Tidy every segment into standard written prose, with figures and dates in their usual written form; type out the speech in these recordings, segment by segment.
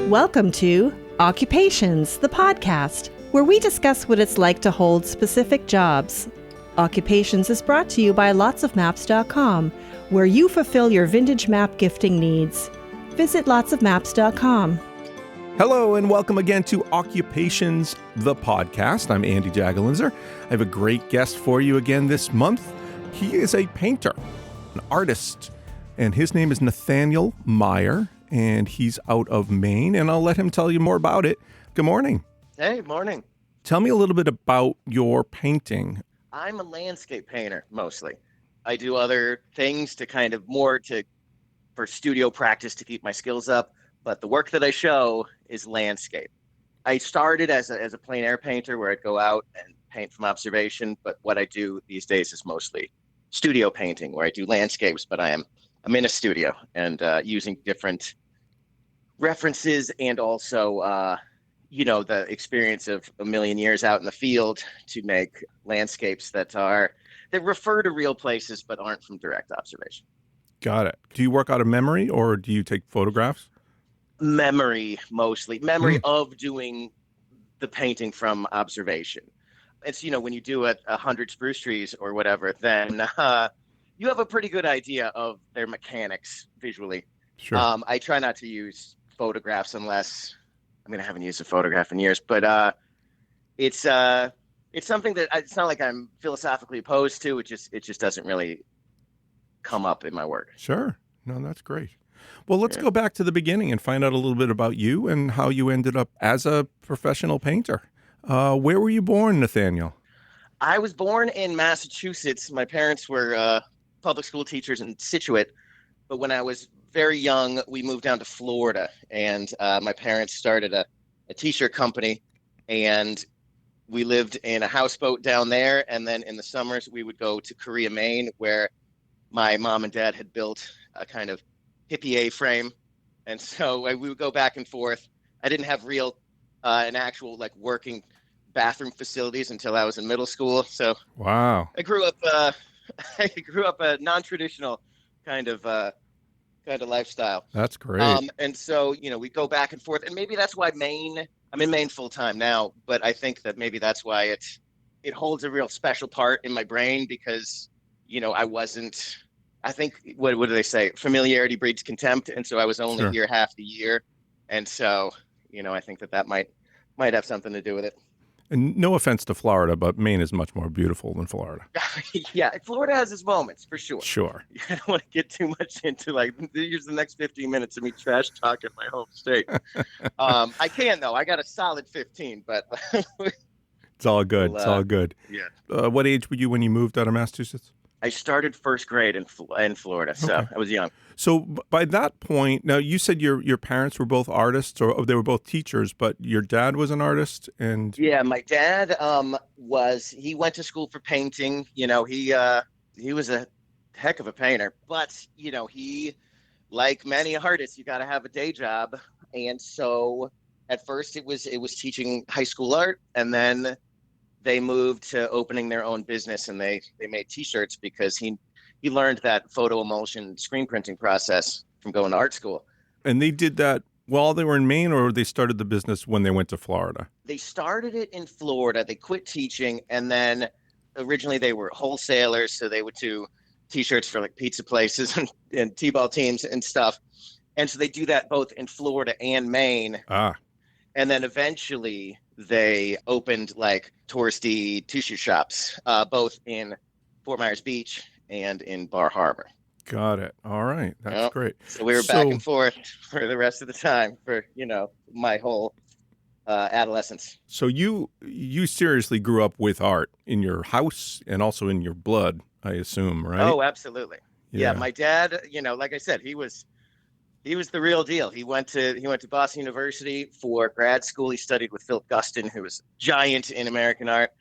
Welcome to Occupations, the podcast, where we discuss what it's like to hold specific jobs. Occupations is brought to you by lotsofmaps.com, where you fulfill your vintage map gifting needs. Visit lotsofmaps.com. Hello and welcome again to Occupations, the podcast. I'm Andy Jagalinzer. I have a great guest for you again this month. He is a painter, an artist, and his name is Nathaniel Meyer, and he's out of Maine, and I'll let him tell you more about it. Good morning. Hey, morning. Tell me a little bit about your painting. I'm a landscape painter, mostly. I do other things to kind of more for studio practice to keep my skills up, but the work that I show is landscape. I started as a plein air painter where I'd go out and paint from observation, but what I do these days is mostly studio painting where I do landscapes, but I'm in a studio and using different references and also, the experience of a million years out in the field to make landscapes that refer to real places but aren't from direct observation. Got it. Do you work out of memory or do you take photographs? Memory, mostly. Memory of doing the painting from observation. It's, when you do 100 spruce trees or whatever, then you have a pretty good idea of their mechanics visually. Sure. I try not to use photographs unless, I haven't used a photograph in years, but it's something that it's not like I'm philosophically opposed to. It just doesn't really come up in my work. Sure. No, that's great. Well, let's go back to the beginning and find out a little bit about you and how you ended up as a professional painter. Where were you born, Nathaniel? I was born in Massachusetts. My parents were public school teachers in Scituate, but when I was very young, we moved down to Florida, and my parents started a t-shirt company, and we lived in a houseboat down there, and then in the summers, we would go to Korea, Maine, where my mom and dad had built a kind of hippie A-frame, and so we would go back and forth. I didn't have an actual working bathroom facilities until I was in middle school. So wow, I grew up a non-traditional kind of lifestyle. That's great. And so we go back and forth, and maybe that's why I'm in Maine full time now. But I think that maybe that's why it holds a real special part in my brain because I think what do they say? Familiarity breeds contempt, and so I was only here half the year, and so I think that might have something to do with it. And no offense to Florida, but Maine is much more beautiful than Florida. Yeah, Florida has its moments, for sure. Sure. I don't want to get too much into, here's the next 15 minutes of me trash talking my home state. I can, though. I got a solid 15, but... It's all good. It's all good. Yeah. What age were you when you moved out of Massachusetts? I started first grade in Florida, so I was young. So by that point, now you said your parents were both artists, or they were both teachers, but your dad was an artist, and yeah, my dad he went to school for painting. He was a heck of a painter, but he, like many artists, you got to have a day job, and so at first it was teaching high school art, and then they moved to opening their own business, and they made T-shirts because he learned that photo emulsion screen printing process from going to art school. And they did that while they were in Maine, or they started the business when they went to Florida? They started it in Florida. They quit teaching, and then originally they were wholesalers, so they would do T-shirts for pizza places and T-ball teams and stuff. And so they do that both in Florida and Maine. And then eventually they opened touristy t-shirt shops, both in Fort Myers Beach and in Bar Harbor. Got it. All right. That's great. So we were back and forth for the rest of the time for, my whole adolescence. So you seriously grew up with art in your house and also in your blood, I assume, right? Oh, absolutely. Yeah. My dad, like I said, he was the real deal. He went to Boston University for grad school. He studied with Philip Guston, who was a giant in American art,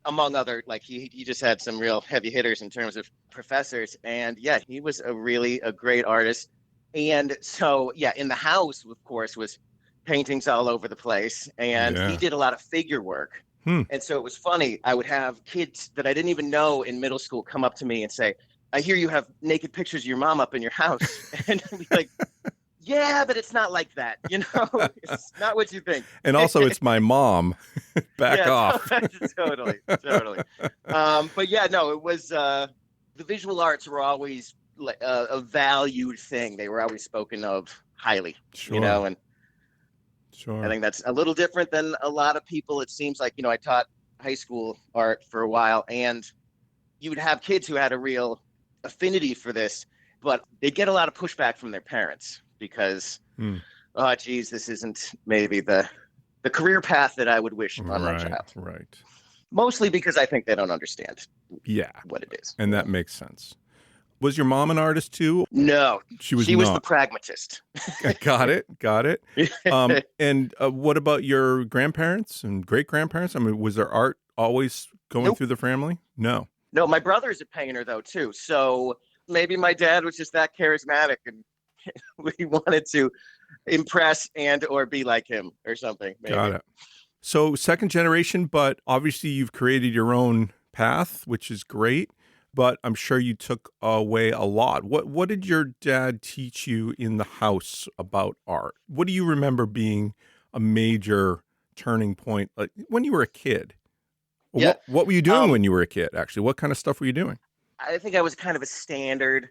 among other, he just had some real heavy hitters in terms of professors. And yeah, he was a great artist. And so, yeah, in the house, of course, was paintings all over the place. And he did a lot of figure work. And so it was funny. I would have kids that I didn't even know in middle school come up to me and say, I hear you have naked pictures of your mom up in your house. And I'd be like, Yeah, but it's not like that, It's not what you think. And also, it's my mom. Back Yeah, off. totally, totally. But yeah, no, it was the visual arts were always a valued thing. They were always spoken of highly, Sure. and Sure. I think that's a little different than a lot of people. It seems like, I taught high school art for a while, and you would have kids who had a real affinity for this, but they'd get a lot of pushback from their parents because, oh, geez, this isn't maybe the career path that I would wish on my child. Right. Mostly because I think they don't understand what it is. And that makes sense. Was your mom an artist too? No, she was the pragmatist. Got it. And what about your grandparents and great-grandparents? I mean, was there art always going through the family? No. No, my brother's a painter though too. So maybe my dad was just that charismatic and we wanted to impress and or be like him or something. Maybe. Got it. So second generation, but obviously you've created your own path, which is great. But I'm sure you took away a lot. What did your dad teach you in the house about art? What do you remember being a major turning point, like when you were a kid? Yeah. What were you doing when you were a kid, actually? What kind of stuff were you doing? I think I was kind of a standard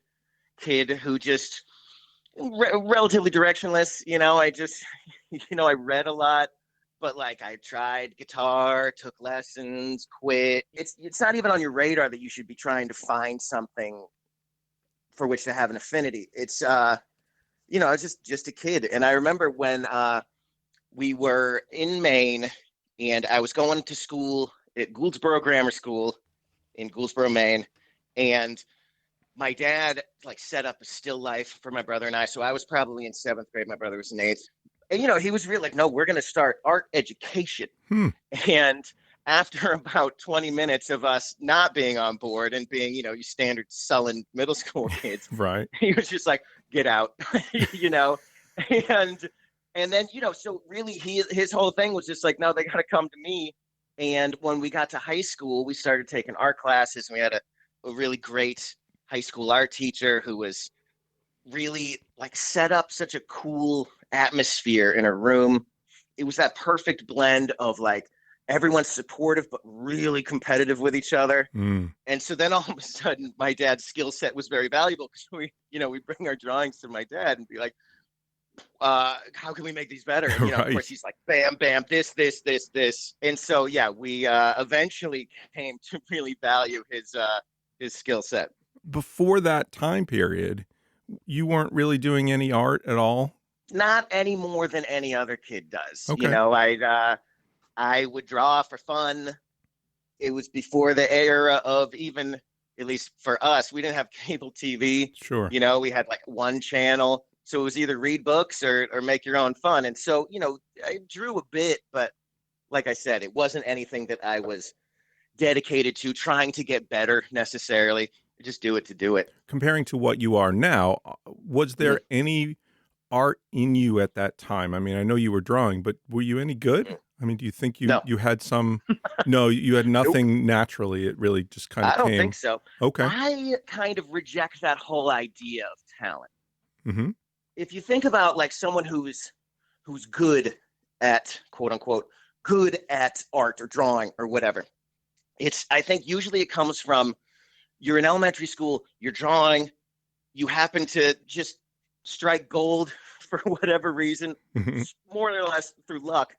kid who just relatively directionless. I just, I read a lot. But like I tried guitar, took lessons, quit. It's not even on your radar that you should be trying to find something for which to have an affinity. It's I was just a kid. And I remember when we were in Maine and I was going to school at Gouldsboro Grammar School in Gouldsboro, Maine. And my dad like set up a still life for my brother and I. So I was probably in 7th grade. My brother was in 8th. And, he was really like, no, we're going to start art education. And after about 20 minutes of us not being on board and being, you standard sullen middle school kids, right? He was just like, get out, and then, so really his whole thing was just like, no, they got to come to me. And when we got to high school, we started taking art classes. And we had a really great high school art teacher who was really like set up such a cool atmosphere in a room. It was that perfect blend of like everyone's supportive but really competitive with each other. And so then all of a sudden my dad's skill set was very valuable because we bring our drawings to my dad and be like, how can we make these better? And, right. Of course he's like, bam, bam, this. And so we eventually came to really value his skill set. Before that time period, you weren't really doing any art at all? Not any more than any other kid does. Okay. I would draw for fun. It was before the era of even, at least for us, we didn't have cable TV. Sure. We had like one channel. So it was either read books or make your own fun. And so, I drew a bit, but like I said, it wasn't anything that I was dedicated to trying to get better necessarily. Just do it to do it. Comparing to what you are now, was there any art in you at that time? I mean, I know you were drawing, but were you any good? I mean, do you think you had some? No, you had nothing naturally. It really just kind of came. I don't think so. Okay. I kind of reject that whole idea of talent. Mm-hmm. If you think about like someone who's good at quote unquote good at art or drawing or whatever, I think usually it comes from you're in elementary school, you're drawing, you happen to just strike gold for whatever reason, more or less through luck.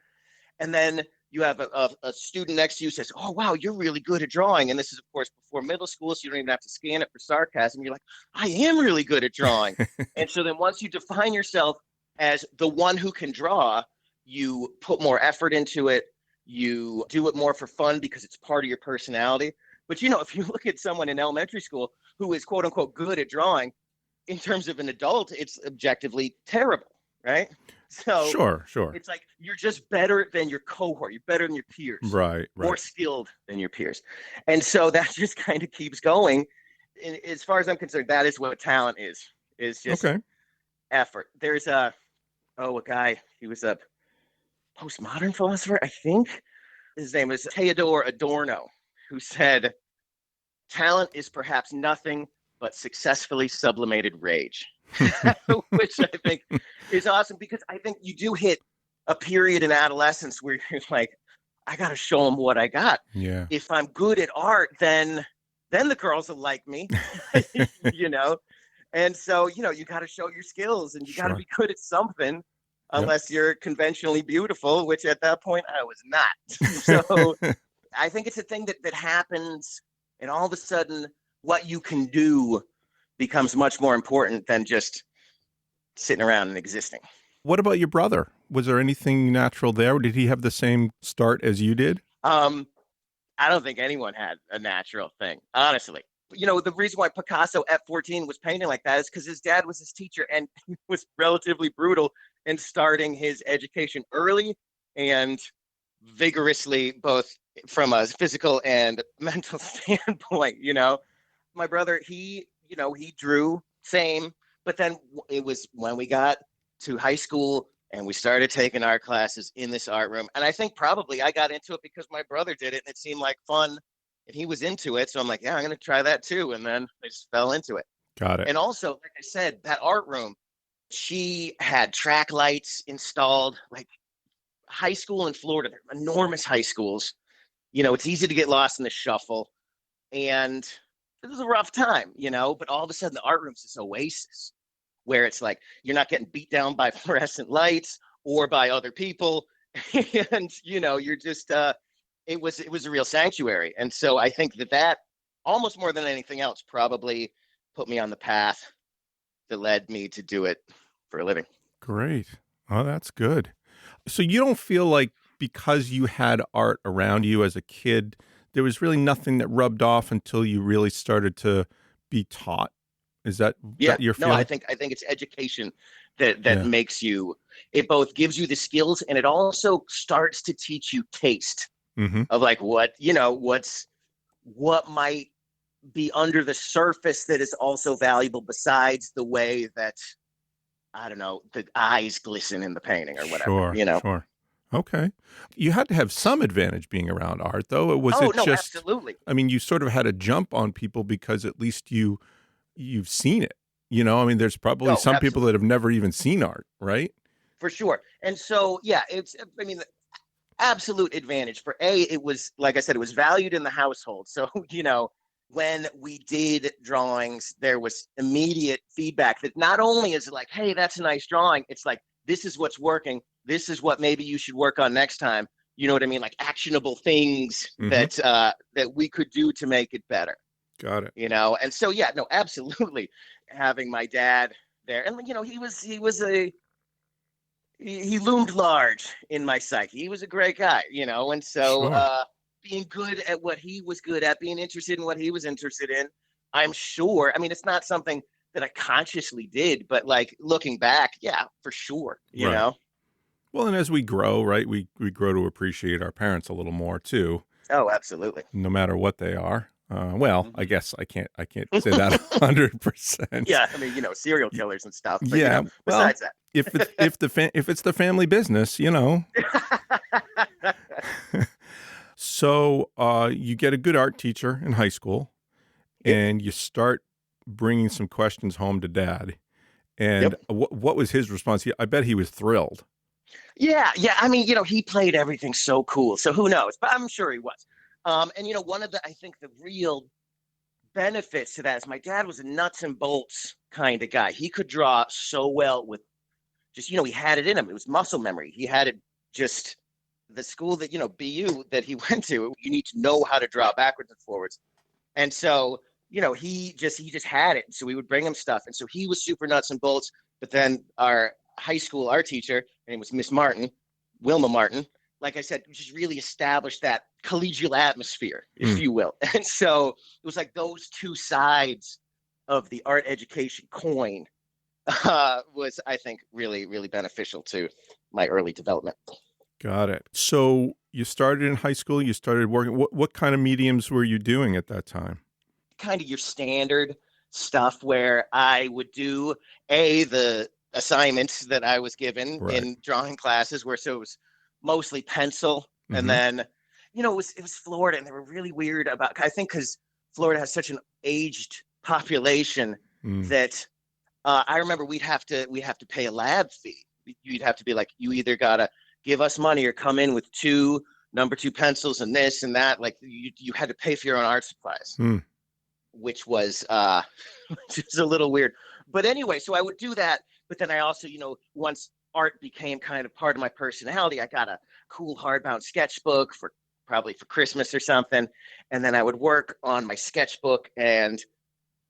And then you have a student next to you who says, oh, wow, you're really good at drawing. And this is, of course, before middle school, so you don't even have to scan it for sarcasm. You're like, I am really good at drawing. And so then once you define yourself as the one who can draw, you put more effort into it. You do it more for fun because it's part of your personality. But, if you look at someone in elementary school who is, quote unquote, good at drawing, in terms of an adult, it's objectively terrible, right? So sure. It's like you're just better than your cohort. You're better than your peers. Right. More skilled than your peers. And so that just kind of keeps going. And as far as I'm concerned, that is what talent is just effort. There's a guy, he was a postmodern philosopher, I think. His name is Theodore Adorno, who said, talent is perhaps nothing but successfully sublimated rage. which I think is awesome because I think you do hit a period in adolescence where you're like, I got to show them what I got. Yeah. If I'm good at art, then the girls will like me, you know? And so, you got to show your skills and you got to Sure. be good at something Yep. unless you're conventionally beautiful, which at that point I was not. So I think it's a thing that happens, and all of a sudden what you can do becomes much more important than just sitting around and existing. What about your brother? Was there anything natural there? Did he have the same start as you did? I don't think anyone had a natural thing, honestly. The reason why Picasso at 14 was painting like that is because his dad was his teacher and he was relatively brutal in starting his education early and vigorously, both from a physical and mental standpoint. My brother, he drew, same, but then it was when we got to high school and we started taking art classes in this art room. And I think probably I got into it because my brother did it and it seemed like fun and he was into it. So I'm like, yeah, I'm going to try that too. And then I just fell into it. Got it. And also, like I said, that art room, she had track lights installed, like high school in Florida, they're enormous high schools. It's easy to get lost in the shuffle. And it was a rough time, but all of a sudden the art room's this oasis where it's like you're not getting beat down by fluorescent lights or by other people. And, you're just, it was a real sanctuary. And so I think that almost more than anything else probably put me on the path that led me to do it for a living. Great. Oh, that's good. So you don't feel like because you had art around you as a kid, there was really nothing that rubbed off until you really started to be taught? Is that your feeling? No, I think it's education that makes you, it both gives you the skills and it also starts to teach you taste of like what might be under the surface that is also valuable besides the way that, I don't know, the eyes glisten in the painting or whatever. Sure. Okay. You had to have some advantage being around art, though. Absolutely. I mean, you sort of had a jump on people because at least you've seen it. I mean, there's probably some absolutely. people that have never even seen art, right? For sure. And so, absolute advantage for it was, like I said, it was valued in the household. So, when we did drawings, there was immediate feedback that not only is it like, hey, that's a nice drawing. It's like, this is what's working. This is what maybe you should work on next time. You know what I mean? Like actionable things that we could do to make it better. Got it. And so, absolutely. Having my dad there, and he loomed large in my psyche. He was a great guy, and so Sure. Being good at what he was good at, being interested in what he was interested in, I'm sure. I mean, it's not something that I consciously did, but like looking back, yeah, for sure, you know? Well, and as we grow, right, we grow to appreciate our parents a little more too. Oh, absolutely. No matter what they are. I guess I can't say that 100%. Yeah, I mean, serial killers and stuff. But, Yeah. Besides that, if it's the family business, So you get a good art teacher in high school, and you start bringing some questions home to Dad. And what was his response? I bet he was thrilled. Yeah. I mean, he played everything so cool. So who knows? But I'm sure he was. And one of I think the real benefits to that is my dad was a nuts and bolts kind of guy. He could draw so well with just, he had it in him. It was muscle memory. He had it just. The school that, BU that he went to, you need to know how to draw backwards and forwards. And so, he just had it. So we would bring him stuff. And so he was super nuts and bolts. But then our high school art teacher, her name was Miss Martin, Wilma Martin, like I said, just really established that collegial atmosphere, if you will. And so it was like those two sides of the art education coin was, I think, really, really beneficial to my early development. Got it. So you started in high school, you started working. What kind of mediums were you doing at that time? Kind of your standard stuff where I would do the assignments that I was given in drawing classes so it was mostly pencil. And then, it was Florida and they were really weird about, I think because Florida has such an aged population that I remember we have to pay a lab fee. You'd have to be like, you either gotta give us money or come in with two number two pencils and this and that. Like you had to pay for your own art supplies, which was which was a little weird. But anyway, so I would do that. But then I also, once art became kind of part of my personality, I got a cool hardbound sketchbook probably for Christmas or something. And then I would work on my sketchbook, and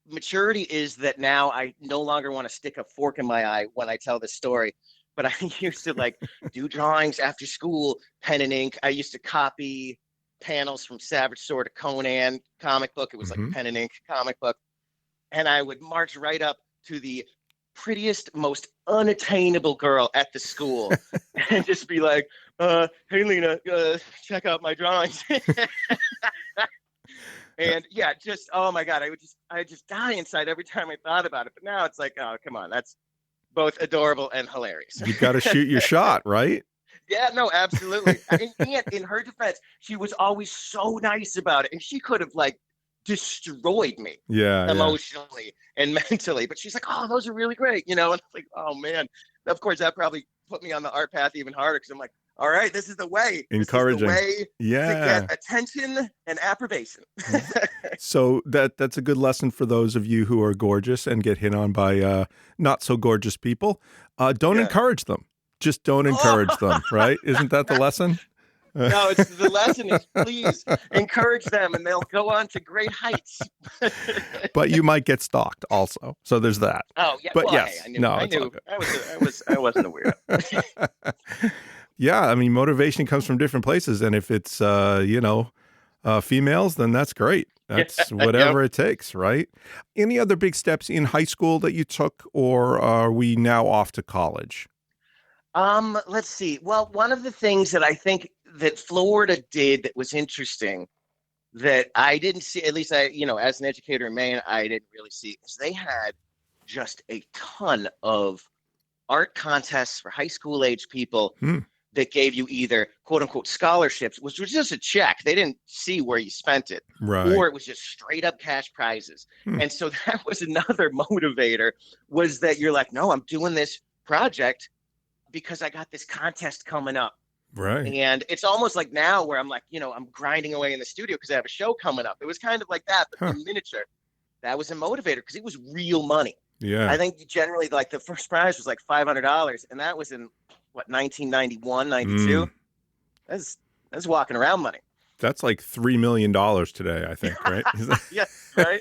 maturity is that now I no longer want to stick a fork in my eye when I tell this story. But I used to like do drawings after school, pen and ink. I used to copy panels from Savage Sword of Conan comic book. It was like pen and ink comic book. And I would march right up to the prettiest, most unattainable girl at the school and just be like, hey, Lena, check out my drawings. And yeah, just, oh my God, I just die inside every time I thought about it. But now it's like, oh, come on, that's both adorable and hilarious. You got to shoot your shot, right? Yeah, no, absolutely. And in her defense, she was always so nice about it. And she could have like destroyed me emotionally and mentally. But she's like, oh, those are really great. And I'm like, oh man, of course, that probably put me on the art path even harder. Cause I'm like, all right, this is the way. Encouraging. This is the way to get attention and approbation. So that's a good lesson for those of you who are gorgeous and get hit on by not so gorgeous people. Don't encourage them. Just don't encourage them, right? Isn't that the lesson? No, the lesson is please encourage them and they'll go on to great heights. But you might get stalked also. So there's that. Oh, yeah. But well, yes, hey, I knew. I wasn't a weirdo. Yeah, I mean, motivation comes from different places. And if it's, females, then that's great. That's whatever it takes, right? Any other big steps in high school that you took, or are we now off to college? Let's see. Well, one of the things that I think that Florida did that was interesting that I didn't see, at least as an educator in Maine, I didn't really see, is they had just a ton of art contests for high school age people that gave you either quote unquote scholarships, which was just a check. They didn't see where you spent it, or it was just straight up cash prizes. And so that was another motivator, was that you're like, no, I'm doing this project because I got this contest coming up. Right. And it's almost like now where I'm like, I'm grinding away in the studio because I have a show coming up. It was kind of like that, but in miniature. That was a motivator because it was real money. Yeah. I think generally like the first prize was like $500, and that was in 1991, 92. That's walking around money. That's like $3 million today, I think, right? Yeah, right.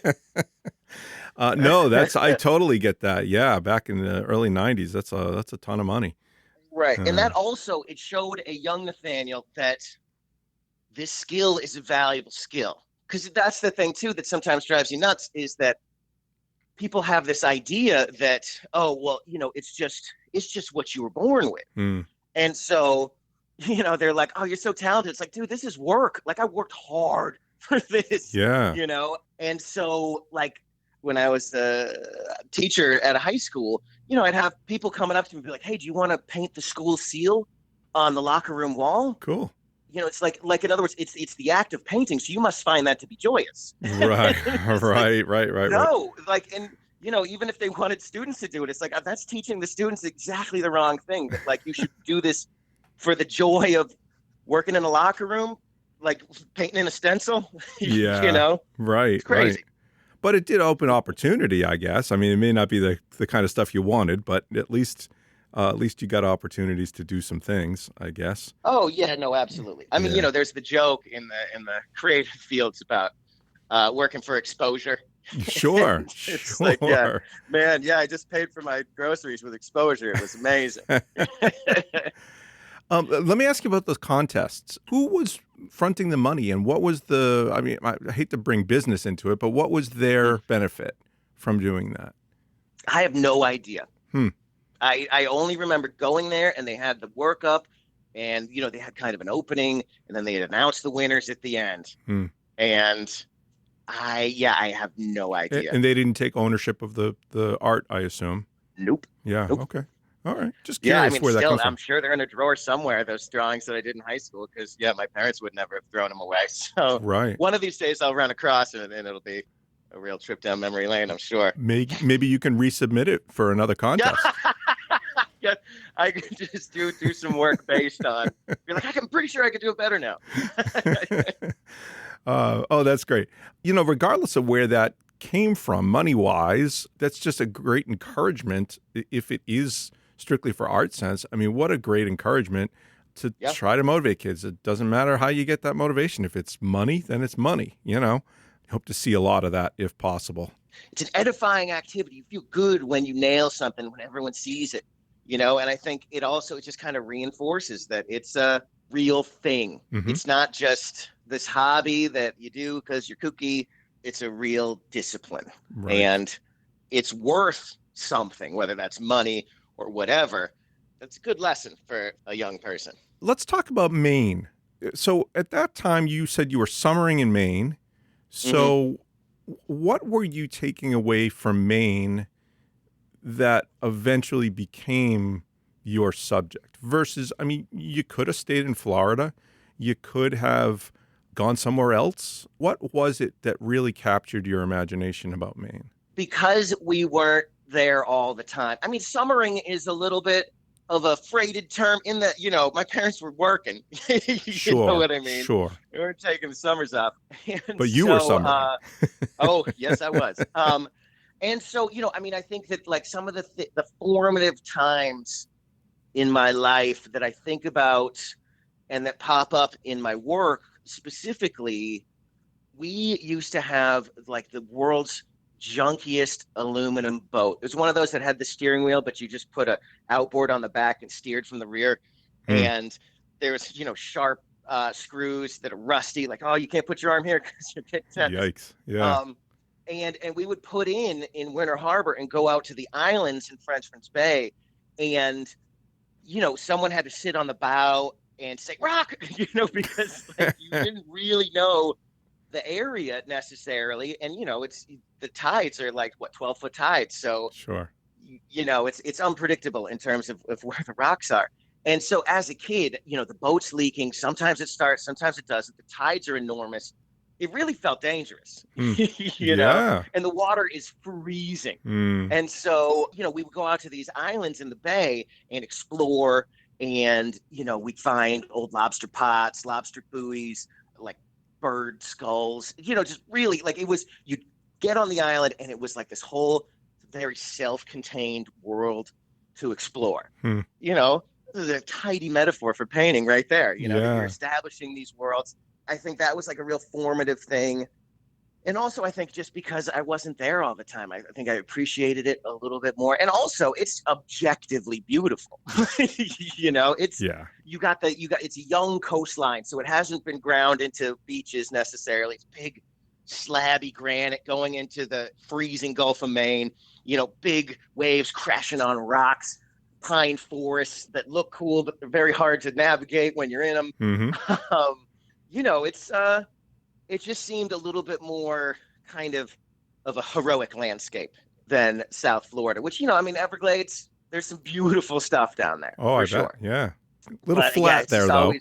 No, I totally get that. Yeah, back in the early 90s, that's a ton of money. Right. And that also, it showed a young Nathaniel that this skill is a valuable skill. Because that's the thing, too, that sometimes drives you nuts, is that people have this idea that, oh, well, it's just what you were born with. And so, they're like, oh, you're so talented. It's like, dude, this is work. Like, I worked hard for this. Yeah. And so, like, when I was a teacher at a high school, I'd have people coming up to me and be like, hey, do you want to paint the school seal on the locker room wall? Cool. It's like in other words, it's the act of painting. So you must find that to be joyous. Right. Right. No, like, and, even if they wanted students to do it, it's like, that's teaching the students exactly the wrong thing. That like, you should do this for the joy of working in a locker room, like painting in a stencil. Yeah. Right. It's crazy. Right. But it did open opportunity, I guess. I mean, it may not be the kind of stuff you wanted, but at least you got opportunities to do some things, I guess. Oh yeah, no, absolutely. I mean, there's the joke in the creative fields about working for exposure. Sure, it's like, yeah, man, yeah, I just paid for my groceries with exposure. It was amazing. Let me ask you about those contests. Who was fronting the money, and what was I hate to bring business into it, but what was their benefit from doing that? I have no idea. I only remember going there, and they had the workup, and, they had kind of an opening, and then they had announced the winners at the end. And I have no idea. And they didn't take ownership of the art, I assume? Nope. Yeah, nope. Okay. All right. Just curious where that comes from. I'm sure they're in a drawer somewhere, those drawings that I did in high school, because, my parents would never have thrown them away. So right. One of these days I'll run across it, and it'll be a real trip down memory lane, I'm sure. Maybe you can resubmit it for another Yeah. contest. Yeah, I could just do some work based on. Be like, I'm pretty sure I could do it better now. Oh, that's great. Regardless of where that came from, money-wise, that's just a great encouragement if it is strictly for art sense. I mean, what a great encouragement to Yeah. try to motivate kids. It doesn't matter how you get that motivation. If it's money, then it's money, Hope to see a lot of that if possible. It's an edifying activity. You feel good when you nail something, when everyone sees it, and I think it just kind of reinforces that it's a real thing. Mm-hmm. It's not just this hobby that you do because you're kooky. It's a real discipline. Right. And it's worth something, whether that's money or whatever. That's a good lesson for a young person. Let's talk about Maine. So at that time, you said you were summering in Maine. So what were you taking away from Maine that eventually became your subject? Versus, I mean, you could have stayed in Florida. You could have gone somewhere else. What was it that really captured your imagination about Maine? Because we weren't there all the time. I mean, summering is a little bit of a freighted term in that, my parents were working. You know what I mean? Sure. We were taking the summers off. But you were summering. Oh, yes, I was. And so, I think that like some of the formative times in my life that I think about and that pop up in my work specifically, we used to have like the world's junkiest aluminum boat. It was one of those that had the steering wheel, but you just put a outboard on the back and steered from the rear. And there was, sharp screws that are rusty. Like, oh, you can't put your arm here because you're getting tetanus. Yikes! Yeah. And we would put in Winter Harbor and go out to the islands in Frenchman's Bay, and someone had to sit on the bow and say rock, because like, you didn't really know the area necessarily, and it's the tides are like 12-foot tides, so Sure. It's unpredictable in terms of where the rocks are. And so as a kid, the boat's leaking, sometimes it starts, sometimes it doesn't, the tides are enormous. It really felt dangerous, Yeah. and the water is freezing. And so we would go out to these islands in the bay and explore, and we'd find old lobster pots, lobster buoys, like bird skulls, just really like it was, you'd get on the island and it was like this whole very self-contained world to explore. This is a tidy metaphor for painting right there. You're establishing these worlds. I think that was like a real formative thing. And also, I think just because I wasn't there all the time, I think I appreciated it a little bit more. And also, it's objectively beautiful. It's it's a young coastline, so it hasn't been ground into beaches necessarily. It's big, slabby granite going into the freezing Gulf of Maine. Big waves crashing on rocks, pine forests that look cool, but they're very hard to navigate when you're in them. Mm-hmm. It just seemed a little bit more kind of a heroic landscape than South Florida, which, Everglades, there's some beautiful stuff down there. Oh, I sure. bet. Yeah. A little flat there, though.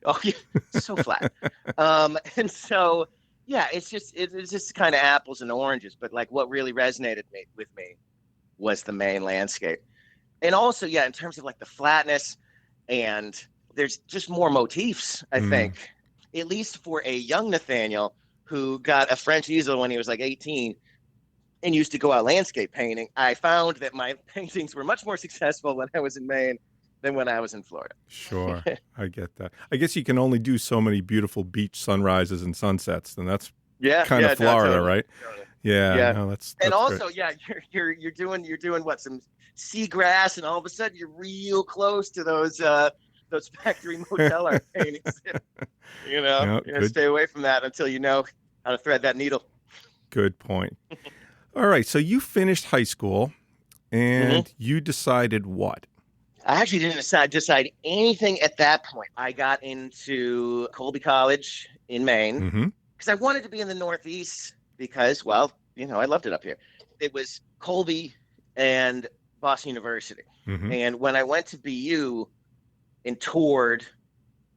Oh, yeah, so flat. And so, yeah, it's just kind of apples and oranges. But like what really resonated with me was the main landscape. And also, yeah, in terms of like the flatness, and there's just more motifs, I think. At least for a young Nathaniel who got a French easel when he was like 18 and used to go out landscape painting, I found that my paintings were much more successful when I was in Maine than when I was in Florida. Sure. I get that. I guess you can only do so many beautiful beach sunrises and sunsets, and that's kind of Florida, totally, right? Totally. Yeah. No, that's and also, great. yeah, you're doing what, some seagrass, and all of a sudden you're real close to those factory motel art paintings. You gotta stay away from that until you know how to thread that needle. Good point. All right, so you finished high school, and you decided what? I actually didn't decide anything at that point. I got into Colby College in Maine because I wanted to be in the Northeast because, well, I loved it up here. It was Colby and Boston University. And when I went to BU and toured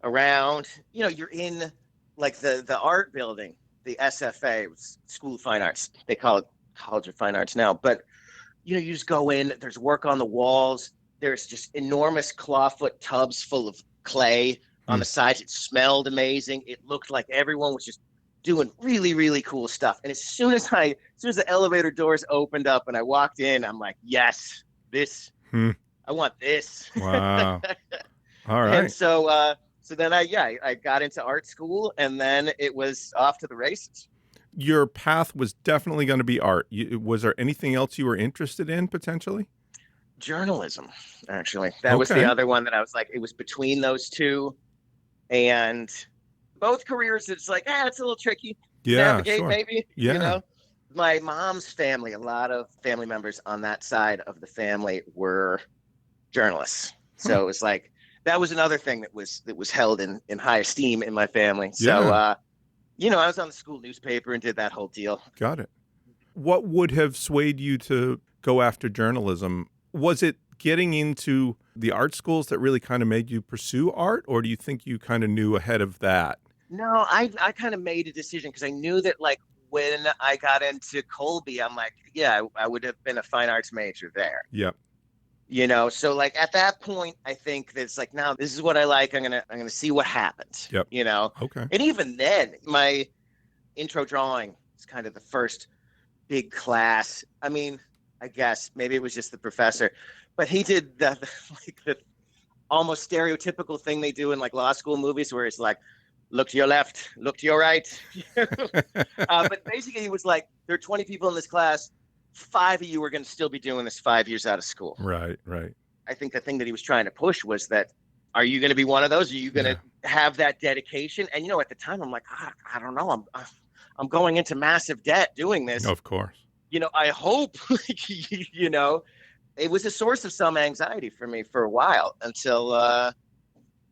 around, you're in like the art building the SFA, was School of Fine Arts. They call it College of Fine Arts now. But, you just go in, there's work on the walls. There's just enormous clawfoot tubs full of clay on the sides. It smelled amazing. It looked like everyone was just doing really, really cool stuff. And as soon as the elevator doors opened up and I walked in, I'm like, yes, I want this. Wow. All right. And so then I got into art school, and then it was off to the races. Your path was definitely going to be art. Was there anything else you were interested in potentially? Journalism, actually. That was the other one that I was like, it was between those two. And both careers, it's like, it's a little tricky to navigate, maybe. Yeah. My mom's family, a lot of family members on that side of the family were journalists. So it was like, that was another thing that was held in high esteem in my family. So, I was on the school newspaper and did that whole deal. Got it. What would have swayed you to go after journalism? Was it getting into the art schools that really kind of made you pursue art, or do you think you kind of knew ahead of that? No, I kind of made a decision because I knew that, like, when I got into Colby, I'm like, I would have been a fine arts major there. Yep. So like at that point, I think that it's like, now this is what I like. I'm gonna see what happens. Yep. Okay. And even then, my intro drawing is kind of the first big class. I mean, I guess maybe it was just the professor, but he did the almost stereotypical thing they do in like law school movies, where it's like, look to your left, look to your right. But basically, he was like, there are 20 people in this class. 5 of you are going to still be doing this 5 years out of school. Right. I think the thing that he was trying to push was that, are you going to be one of those? Are you going to have that dedication? And, at the time, I'm like, I don't know. I'm going into massive debt doing this. Of course. I hope, it was a source of some anxiety for me for a while until,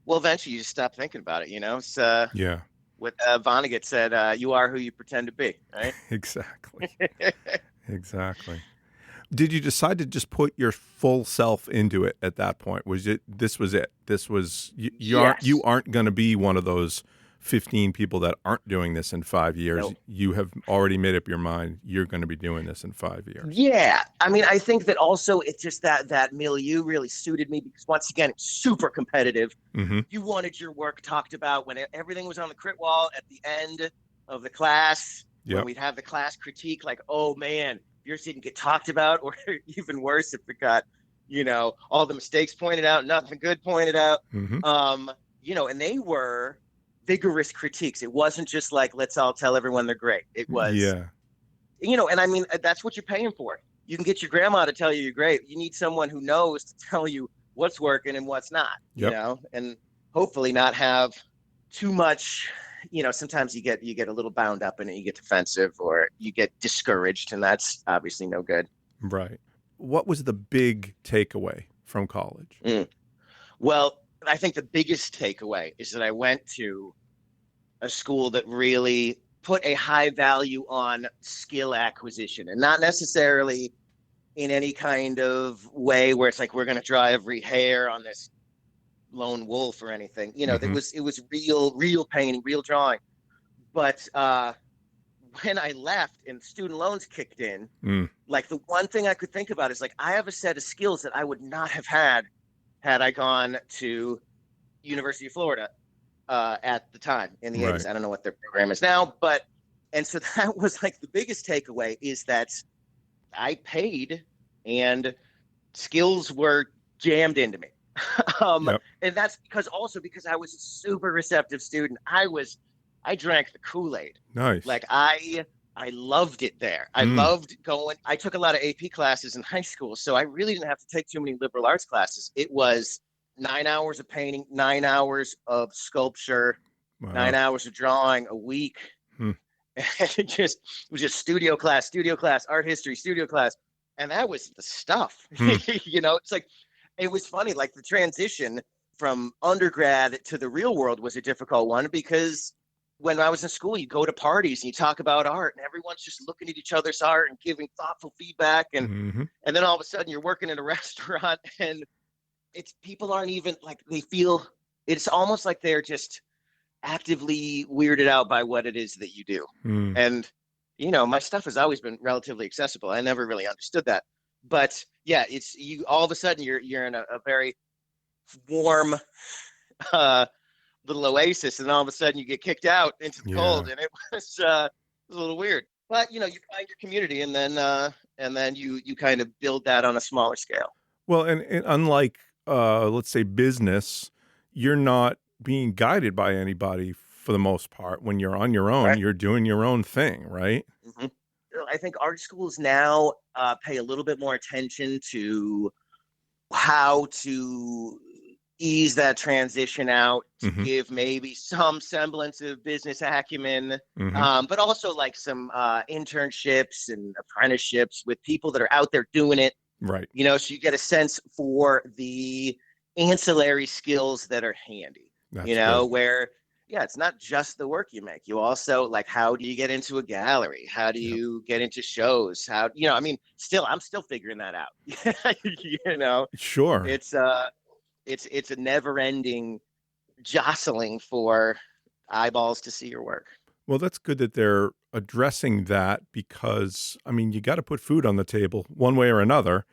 eventually you just stop thinking about it, It's, what Vonnegut said, you are who you pretend to be, right? Exactly. Exactly. Did you decide to just put your full self into it at that point? This was it? This was, you aren't going to be one of those 15 people that aren't doing this in 5 years. Nope. You have already made up your mind you're going to be doing this in 5 years. Yeah. I mean, I think that also it's just that milieu really suited me because, once again, it's super competitive. Mm-hmm. You wanted your work talked about when everything was on the crit wall at the end of the class. Yep. When we'd have the class critique, like, oh man, yours didn't get talked about, or even worse, if it got, all the mistakes pointed out, nothing good pointed out. Mm-hmm. And they were vigorous critiques. It wasn't just like, let's all tell everyone they're great. It was, and I mean, that's what you're paying for. You can get your grandma to tell you you're great. You need someone who knows to tell you what's working and what's not, and hopefully not have too much. Sometimes you get a little bound up in it, you get defensive or you get discouraged, and that's obviously no good. Right. What was the big takeaway from college? Well, I think the biggest takeaway is that I went to a school that really put a high value on skill acquisition, and not necessarily in any kind of way where it's like, we're going to draw every hair on this lone wolf or anything. Mm-hmm. It was real painting, real drawing. But when I left and student loans kicked in, like, the one thing I could think about is like, I have a set of skills that I would not have had I gone to University of Florida at the time in the 80s. I don't know what their program is now, and so that was like the biggest takeaway, is that I paid and skills were jammed into me. And that's because I was a super receptive student. I drank the Kool-Aid. Nice. Like I loved it there. I loved going. I took a lot of AP classes in high school, so I really didn't have to take too many liberal arts classes. It was 9 hours of painting, 9 hours of sculpture, 9 hours of drawing a week. And it was just studio class, art history, studio class. And that was the stuff. It's like, it was funny, like the transition from undergrad to the real world was a difficult one, because when I was in school, you go to parties and you talk about art and everyone's just looking at each other's art and giving thoughtful feedback. And then all of a sudden you're working in a restaurant and people aren't even like, they feel, it's almost like they're just actively weirded out by what it is that you do. Hmm. And, my stuff has always been relatively accessible. I never really understood that. But yeah, it's you all of a sudden you're in a very warm uh, little oasis, and all of a sudden you get kicked out into the Yeah. cold, and it was a little weird. But you find your community, and then you kind of build that on a smaller scale. Well, and unlike, let's say, business, you're not being guided by anybody for the most part. When you're on your own, Right. you're doing your own thing, right? hmm I think art schools now pay a little bit more attention to how to ease that transition out to Hmm. give maybe some semblance of business acumen, Hmm. but also like some internships and apprenticeships with people that are out there doing it, Right. so you get a sense for the ancillary skills that are handy, That's good. where, yeah, it's not just the work you make. You also, like, how do you get into a gallery? How do Yep. you get into shows? I mean, I'm still figuring that out. you know, Sure. it's it's a never ending jostling for eyeballs to see your work. Well, that's good that they're addressing that because, I mean, you got to put food on the table one way or another.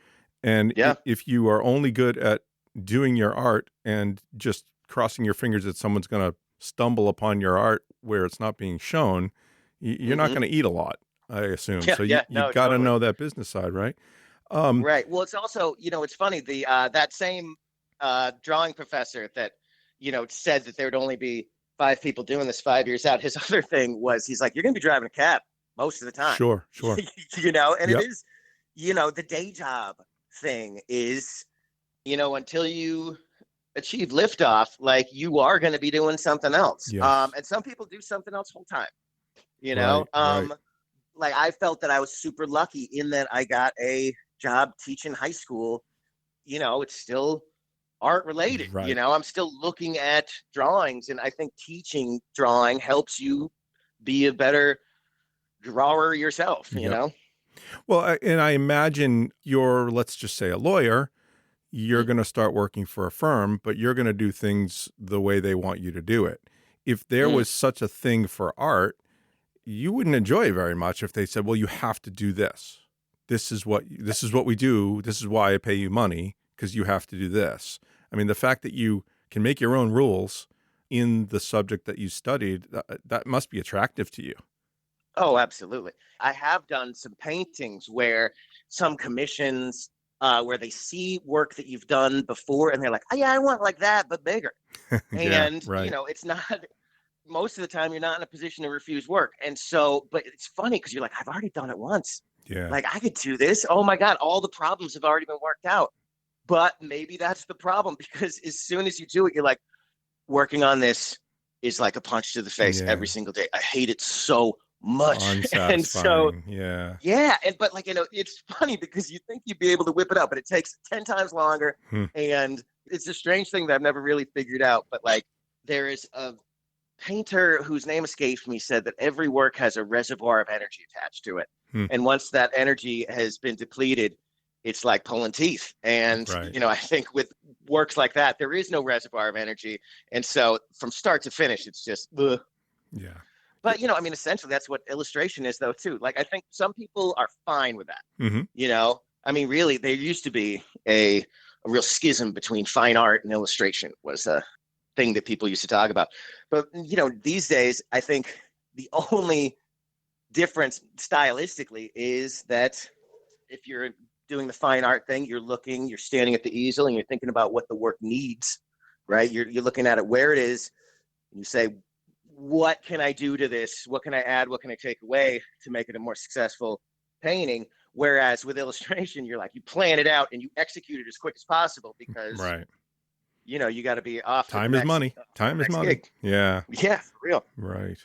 And Yeah. if you are only good at doing your art and just crossing your fingers that someone's going to stumble upon your art where it's not being shown, you're not hmm going to eat a lot, I assume. Yeah. So Yeah. you No, got to totally. know that business side, right? Um, Right. Well, it's also, it's funny, the that same drawing professor that, said that there would only be 5 people doing this 5 years out. His other thing was, he's like, you're going to be driving a cab most of the time, sure, sure. and it Yep. is, the day job thing is, until you achieve liftoff, like, you are going to be doing something else. Yes. And some people do something else full time, you know. Right, right, Like, I felt that I was super lucky in that I got a job teaching high school. It's still art related. right. I'm still looking at drawings, and I think teaching drawing helps you be a better drawer yourself, Yep. Well, and I imagine you're, let's just say, a lawyer. You're Mm, going to start working for a firm, but you're going to do things the way they want you to do it. If there mm, was such a thing for art, you wouldn't enjoy it very much if they said, "Well, you have to do this. This is what we do. This is why I pay you money because you have to do this." I mean, the fact that you can make your own rules in the subject that you studied, that must be attractive to you. Oh, absolutely. I have done some paintings where some commissions, where they see work that you've done before, and they're like, oh, yeah, I want like that, but bigger. Yeah, And, right. it's not, most of the time, you're not in a position to refuse work. And so, but it's funny because you're like, I've already done it once. Yeah. Like, I could do this. Oh my God, all the problems have already been worked out. But maybe that's the problem, because as soon as you do it, you're like, working on this is like a punch to the face Yeah. every single day. I hate it so much. And so, Unsatisfying. Yeah. yeah, but like, it's funny because you think you'd be able to whip it out, but it takes 10 times longer. Hmm. And it's a strange thing that I've never really figured out. But like, there is a painter whose name escapes me, said that every work has a reservoir of energy attached to it. Hmm. And once that energy has been depleted, it's like pulling teeth. And, Right. I think with works like that, there is no reservoir of energy. And so from start to finish, it's just, ugh. Yeah. But, I mean, essentially, that's what illustration is, though, too. Like, I think some people are fine with that. Hmm. I mean, really, there used to be a real schism between fine art and illustration, was a thing that people used to talk about. But, these days, I think the only difference stylistically is that if you're doing the fine art thing, you're standing at the easel and you're thinking about what the work needs, right? You're looking at it where it is, and you say, what can I do to this? What can I add? What can I take away to make it a more successful painting? Whereas with illustration, you're like, you plan it out and you execute it as quick as possible, because, Right. you got to be off to the Time is next, money. Time is next money. gig. Yeah. Yeah, for real. Right.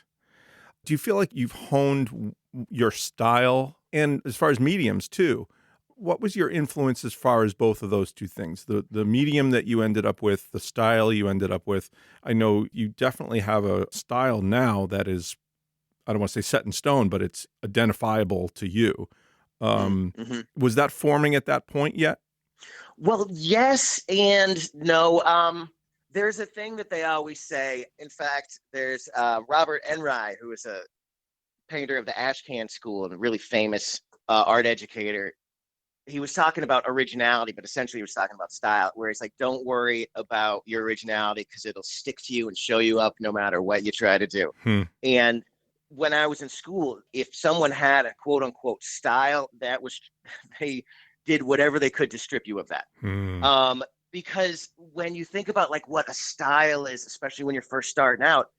Do you feel like you've honed your style, and as far as mediums too? What was your influence as far as both of those two things? The medium that you ended up with, the style you ended up with. I know you definitely have a style now that is, I don't want to say set in stone, but it's identifiable to you. Mm-hmm. Was that forming at that point yet? Well, yes and no. There's a thing that they always say. In fact, there's Robert Enright, who is a painter of the Ashcan School and a really famous art educator. He was talking about originality, but essentially he was talking about style, where it's like, don't worry about your originality because it'll stick to you and show you up no matter what you try to do. And when I was in school, if someone had a quote unquote style, that was, they did whatever they could to strip you of that. Because when you think about like what a style is, especially when you're first starting out,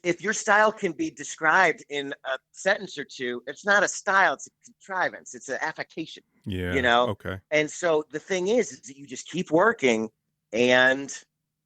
if your style can be described in a sentence or two, it's not a style, it's a contrivance, it's an affectation. Yeah. You know? Okay. And so the thing is that you just keep working and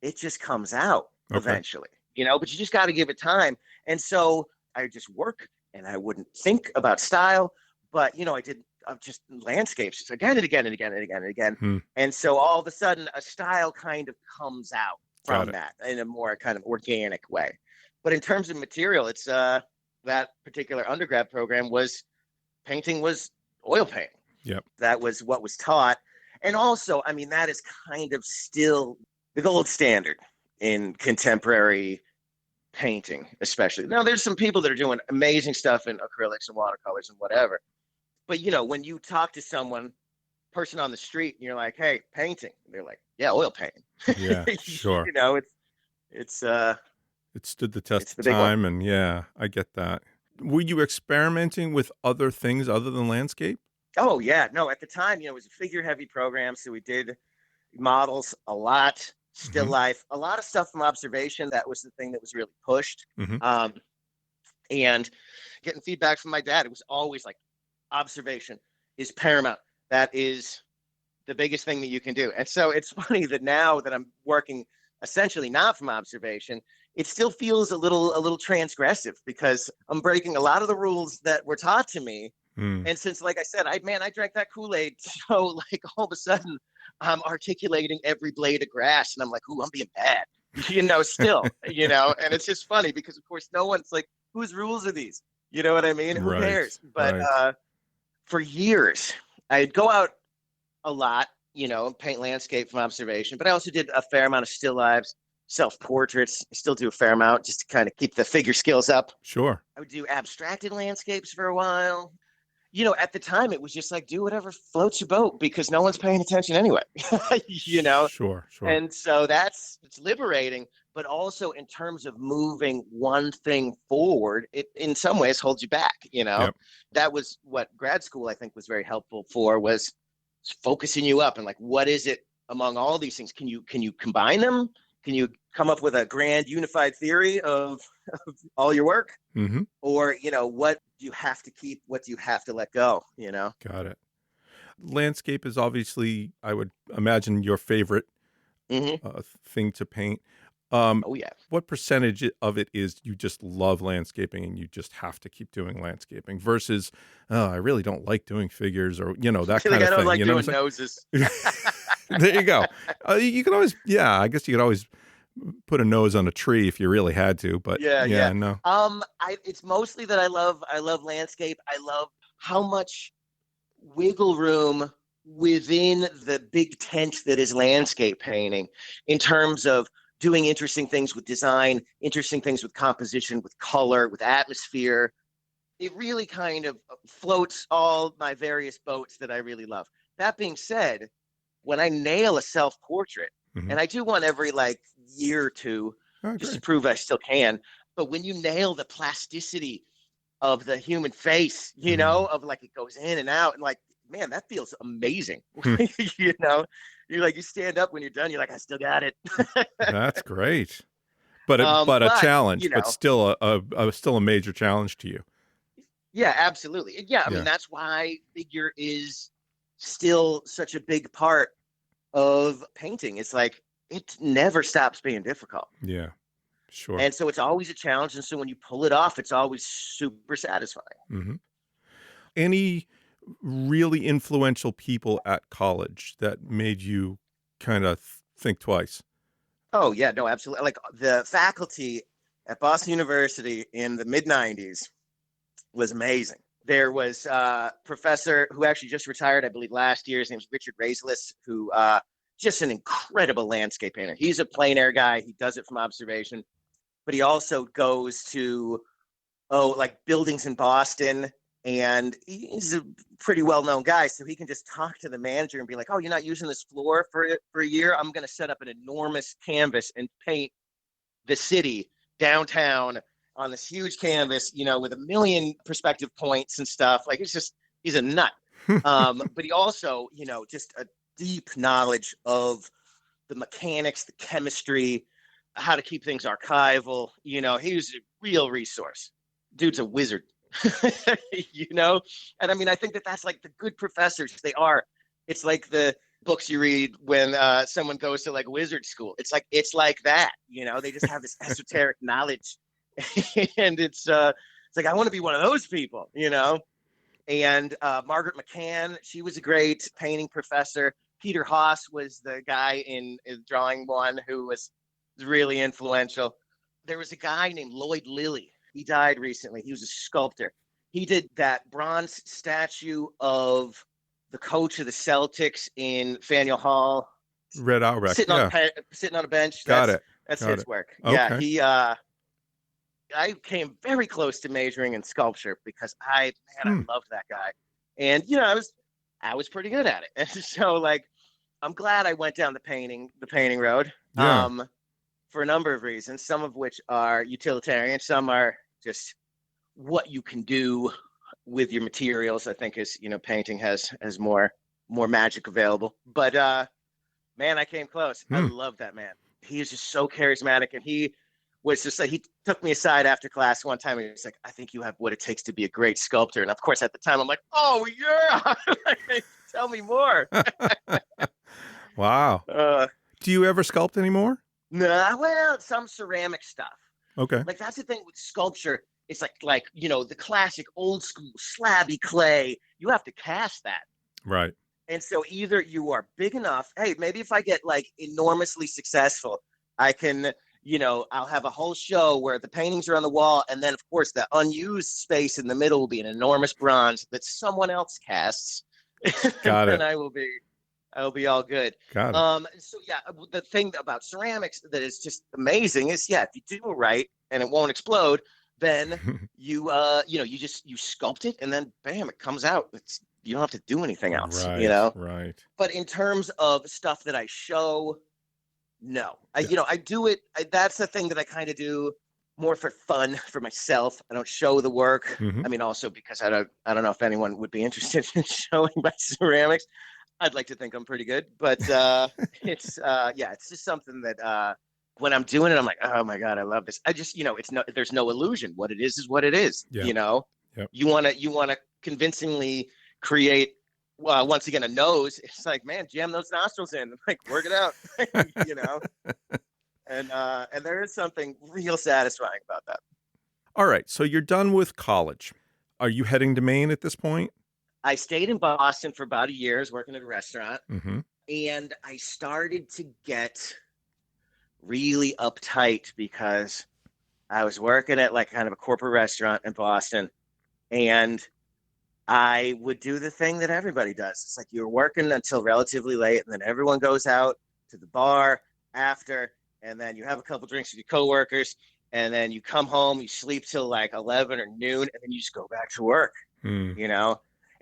it just comes out eventually, you know, but you just got to give it time. And so I just work and I wouldn't think about style, but, you know, I did just landscapes again and again and again and again and again. And so all of a sudden a style kind of comes out from that in a more kind of organic way. But in terms of material, it's that particular undergrad program was painting was oil paint. Yep. That was what was taught. And also, I mean, that is kind of still the gold standard in contemporary painting, especially. Now, there's some people that are doing amazing stuff in acrylics and watercolors and whatever. But, you know, when you talk to someone, person on the street, and you're like, hey, painting, they're like, yeah, oil painting. Yeah, sure. You know, it stood the test of time, and yeah, I get that. Were you experimenting with other things other than landscape? Oh, yeah. No, at the time, you know, it was a figure-heavy program, so we did models a lot, still life, a lot of stuff from observation. That was the thing that was really pushed. And getting feedback from my dad, it was always like, observation is paramount. That is the biggest thing that you can do. And so it's funny that now that I'm working essentially not from observation, it still feels a little transgressive because I'm breaking a lot of the rules that were taught to me. And since, like I said, I drank that Kool-Aid, so like all of a sudden I'm articulating every blade of grass and I'm like, ooh, I'm being bad, you know, still, you know, and it's just funny because of course no one's like, whose rules are these? You know what I mean? Who cares? But for years, I'd go out a lot, you know, paint landscape from observation, but I also did a fair amount of still lives, self-portraits. I still do a fair amount just to kind of keep the figure skills up. Sure. I would do abstracted landscapes for a while. You know, at the time, it was just like, do whatever floats your boat because no one's paying attention anyway, you know? Sure. And so it's liberating, but also in terms of moving one thing forward, it in some ways holds you back, you know? Yep. That was what grad school, I think, was very helpful for, was focusing you up and like, what is it among all these things? Can you combine them? Can you come up with a grand unified theory of all your work? Or, you know, what do you have to keep? What do you have to let go? You know? Got it. Landscape is obviously, I would imagine, your favorite thing to paint. Oh, yeah. What percentage of it is you just love landscaping and you just have to keep doing landscaping versus, oh, I really don't like doing figures or, you know, that kind of thing. I don't like you know doing noses. There you go. You can always, I guess you could always put a nose on a tree if you really had to, but yeah. No. It's mostly that I love landscape. I love how much wiggle room within the big tent that is landscape painting in terms of doing interesting things with design, interesting things with composition, with color, with atmosphere. It really kind of floats all my various boats that I really love. That being said, when I nail a self-portrait, and I do one every like year or two, just to prove I still can, but when you nail the plasticity of the human face, you know, of like it goes in and out, and like, man, that feels amazing. You know, you're like, you stand up when you're done, you're like, I still got it. That's great. But a challenge, you know, but still a major challenge to you. Yeah, absolutely. Yeah, I mean, that's why figure is still such a big part of painting. It's like, it never stops being difficult. Yeah, sure. And so it's always a challenge. And so when you pull it off, it's always super satisfying. Any really influential people at college that made you kind of think twice? Oh, yeah, no, absolutely. Like the faculty at Boston University in the mid-90s was amazing. There was a professor who actually just retired, I believe, last year. His name was Richard Raislis, who just an incredible landscape painter. He's a plein air guy. He does it from observation, but he also goes to, like buildings in Boston. And he's a pretty well-known guy, so he can just talk to the manager and be like, "Oh, you're not using this floor for a year? I'm going to set up an enormous canvas and paint the city downtown on this huge canvas, with a million perspective points and stuff." Like, he's a nut. But he also, just a deep knowledge of the mechanics, the chemistry, how to keep things archival. He was a real resource. Dude's a wizard. And I mean, I think that's like the good professors. It's like the books you read when someone goes to like wizard school. It's like that, they just have this esoteric knowledge. And it's like, I want to be one of those people. And Margaret McCann, she was a great painting professor. Peter Haas was the guy in Drawing One who was really influential. There was a guy named Lloyd Lilly. He died recently. He was a sculptor. He did that bronze statue of the coach of the Celtics in Faneuil Hall. Red Auerbach. Sitting on a bench. That's his work. Okay. Yeah, I came very close to majoring in sculpture because I loved that guy. And, I was pretty good at it. And so, like, I'm glad I went down the painting road. Yeah. For a number of reasons, some of which are utilitarian, some are just what you can do with your materials. I think is, painting has more magic available. But man, I came close. I love that man. He is just so charismatic, and he was just like, he took me aside after class one time and he was like, "I think you have what it takes to be a great sculptor." And of course, at the time, I'm like, "Oh yeah, tell me more." Wow. Do you ever sculpt anymore? No, well, some ceramic stuff. Okay. Like, that's the thing with sculpture. It's like the classic old school slabby clay. You have to cast that. Right. And so either you are big enough. Hey, maybe if I get like enormously successful, I can, I'll have a whole show where the paintings are on the wall. And then, of course, the unused space in the middle will be an enormous bronze that someone else casts. Got it. And I'll be all good. Got it. So yeah, the thing about ceramics that is just amazing is, if you do it right and it won't explode, then you sculpt it and then bam, it comes out. You don't have to do anything else, Right. But in terms of stuff that I show, no, I do it. That's the thing that I kind of do more for fun for myself. I don't show the work. Mm-hmm. I mean, also because I don't know if anyone would be interested in showing my ceramics. I'd like to think I'm pretty good, but it's just something that when I'm doing it, I'm like, "Oh my God, I love this." I just, there's no illusion. What it is what it is. Yeah. Yep. You want to convincingly create, once again, a nose. It's like, man, jam those nostrils in, like, work it out, and there is something real satisfying about that. All right. So you're done with college. Are you heading to Maine at this point? I stayed in Boston for about a year. I was working at a restaurant, Mm-hmm. and I started to get really uptight because I was working at like kind of a corporate restaurant in Boston, and I would do the thing that everybody does. It's like you're working until relatively late, and then everyone goes out to the bar after, and then you have a couple drinks with your coworkers, and then you come home, you sleep till like 11 or noon, and then you just go back to work,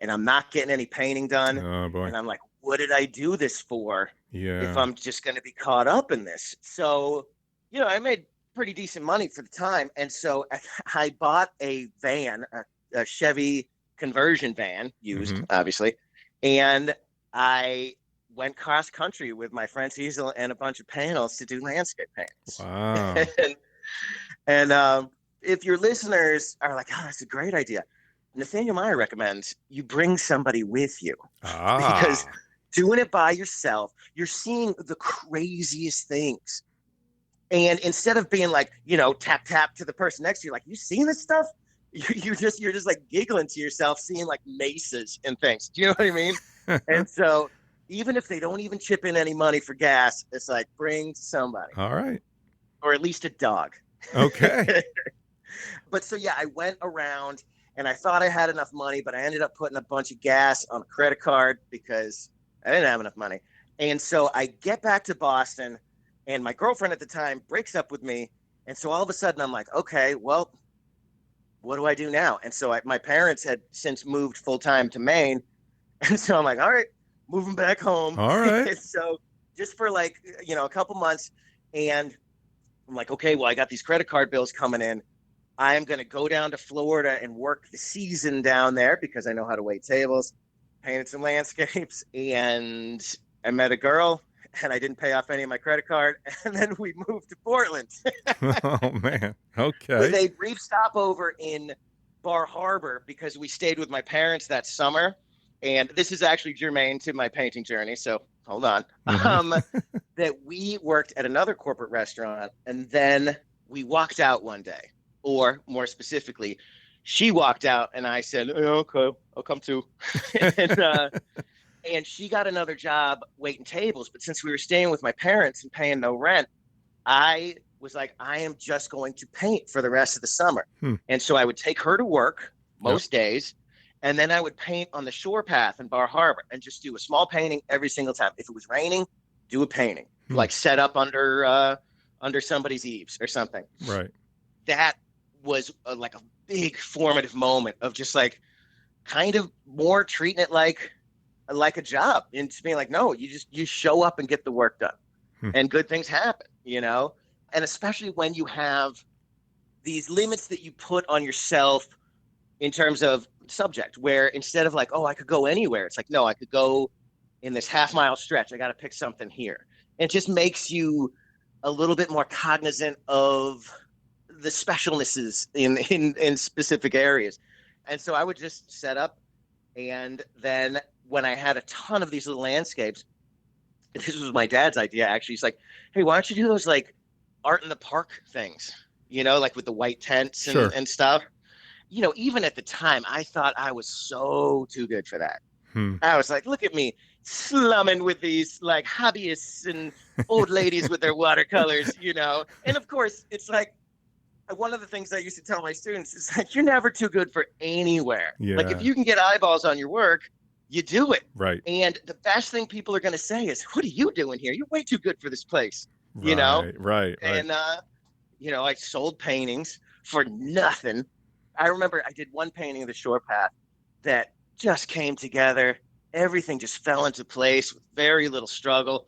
and I'm not getting any painting done. Oh, boy. And I'm like, what did I do this for? Yeah. If I'm just going to be caught up in this. So, I made pretty decent money for the time. And so I bought a van, a Chevy conversion van, used, obviously. And I went cross country with my friend's easel and a bunch of panels to do landscape paintings. Wow. and if your listeners are like, "Oh, that's a great idea," Nathaniel Meyer recommends you bring somebody with you. Because doing it by yourself, you're seeing the craziest things. And instead of being like, tap, tap to the person next to you, like, "You seen this stuff?" You're just like giggling to yourself, seeing like mesas and things. Do you know what I mean? And so even if they don't even chip in any money for gas, it's like, bring somebody. All right. Or at least a dog. Okay. But so, I went around and I thought I had enough money, but I ended up putting a bunch of gas on a credit card because I didn't have enough money. And so I get back to Boston, and my girlfriend at the time breaks up with me. And so all of a sudden I'm like, okay, well, what do I do now? And so my parents had since moved full time to Maine. And so I'm like, all right, moving back home. All right. So just for like, a couple months. And I'm like, okay, well, I got these credit card bills coming in. I am going to go down to Florida and work the season down there because I know how to wait tables, painted some landscapes. And I met a girl, and I didn't pay off any of my credit card. And then we moved to Portland. Oh, man. Okay. With a brief stopover in Bar Harbor because we stayed with my parents that summer. And this is actually germane to my painting journey. So hold on. That we worked at another corporate restaurant, and then we walked out one day, or more specifically, she walked out and I said, oh, okay, I'll come too. And she got another job waiting tables. But since we were staying with my parents and paying no rent, I was like, I am just going to paint for the rest of the summer. And so I would take her to work most days. And then I would paint on the shore path in Bar Harbor and just do a small painting every single time. If it was raining, do a painting, like set up under somebody's eaves or something. Right. That was like a big formative moment of just like kind of more treating it like a job, and just being like, no, you show up and get the work done, and good things happen, and especially when you have these limits that you put on yourself in terms of subject, where instead of like, oh, I could go anywhere, it's like, no, I could go in this half-mile stretch. I got to pick something here. It just makes you a little bit more cognizant of the specialnesses in specific areas. And so I would just set up, and then when I had a ton of these little landscapes, this was my dad's idea, actually. He's like, hey, why don't you do those like art in the park things, like with the white tents and stuff. Even at the time, I thought I was so too good for that. I was like, look at me slumming with these like hobbyists and old ladies with their watercolors, And of course, it's like one of the things I used to tell my students is like, you're never too good for anywhere. Yeah. Like if you can get eyeballs on your work, you do it. Right. And the best thing people are going to say is, what are you doing here? You're way too good for this place. Right. And, I sold paintings for nothing. I remember I did one painting of the shore path that just came together. Everything just fell into place with very little struggle.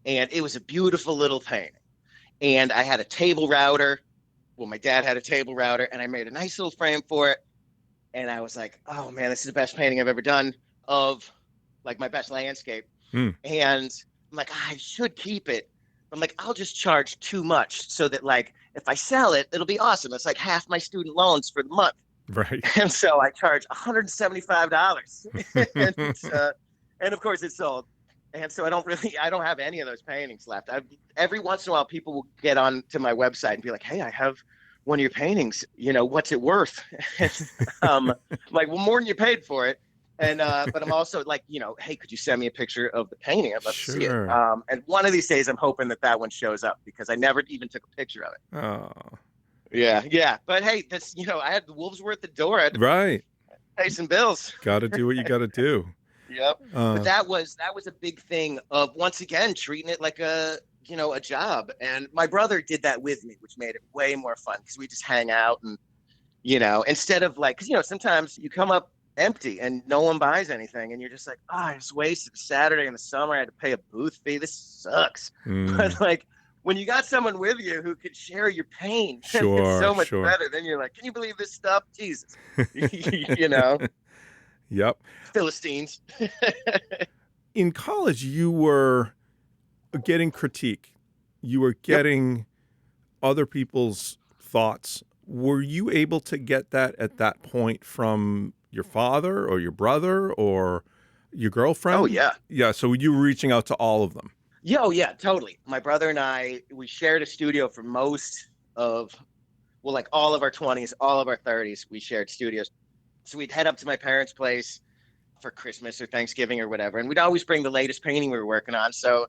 And it was a beautiful little painting. And I had a table router. Well, my dad had a table router, and I made a nice little frame for it. And I was like, oh man, this is the best painting I've ever done of like my best landscape. And I'm like, I should keep it. I'm like, I'll just charge too much so that like, if I sell it, it'll be awesome. It's like half my student loans for the month. Right. And so I charge $175. And of course it sold. And so I don't have any of those paintings left. Every once in a while, people will get on to my website and be like, hey, I have one of your paintings, what's it worth? Like, well, more than you paid for it. And, but I'm also like, hey, could you send me a picture of the painting? I'd love to see it. And one of these days I'm hoping that one shows up because I never even took a picture of it. Oh, yeah. But hey, that's, I had the wolves were at the door. I had to pay some bills. Got to do what you got to do. Yep. But that was a big thing of, once again, treating it like a job. And my brother did that with me, which made it way more fun because we just hang out and, instead of like, because, sometimes you come up empty and no one buys anything and you're just like, I just wasted a Saturday in the summer. I had to pay a booth fee. This sucks. But like, when you got someone with you who could share your pain, it's so much better. Then you're like, can you believe this stuff? Jesus. Yep. Philistines. In college, you were getting critique. You were getting other people's thoughts. Were you able to get that at that point from your father or your brother or your girlfriend? Oh, yeah. Yeah, so you were reaching out to all of them. Yeah, totally. My brother and I, we shared a studio for most of, like all of our 20s, all of our 30s, we shared studios. So we'd head up to my parents' place for Christmas or Thanksgiving or whatever. And we'd always bring the latest painting we were working on. So,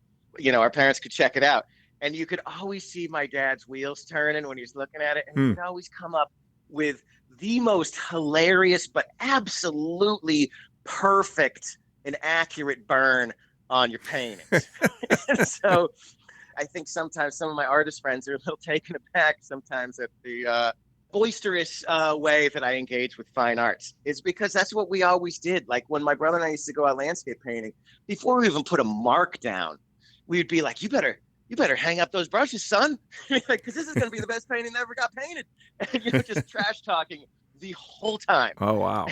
our parents could check it out. And you could always see my dad's wheels turning when he's looking at it. And he'd always come up with the most hilarious, but absolutely perfect and accurate burn on your paintings. And so I think sometimes some of my artist friends are a little taken aback sometimes at the boisterous way that I engage with fine arts. It's because that's what we always did. Like when my brother and I used to go out landscape painting, before we even put a mark down, we'd be like, you better hang up those brushes, son, because this is going to be the best painting that ever got painted. And just trash talking the whole time. Oh, wow.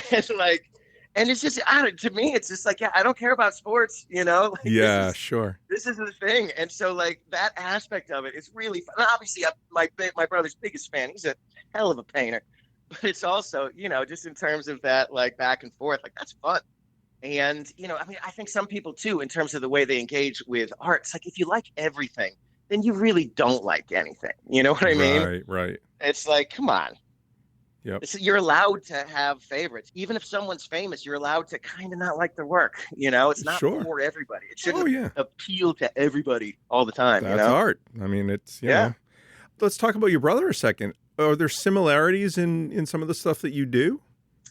And it's just, to me, it's just like, yeah, I don't care about sports, Like, yeah, sure. This is the thing. And so, like, that aspect of it is really fun. And obviously, my brother's biggest fan. He's a hell of a painter. But it's also, just in terms of that, like, back and forth, like, that's fun. And, I think some people, too, in terms of the way they engage with art, it's like, if you like everything, then you really don't like anything. You know what I mean? Right. It's like, come on. Yep. You're allowed to have favorites. Even if someone's famous, you're allowed to kind of not like their work. It's not for everybody. It shouldn't appeal to everybody all the time. That's art. I mean, it's, you know. Let's talk about your brother a second. Are there similarities in some of the stuff that you do?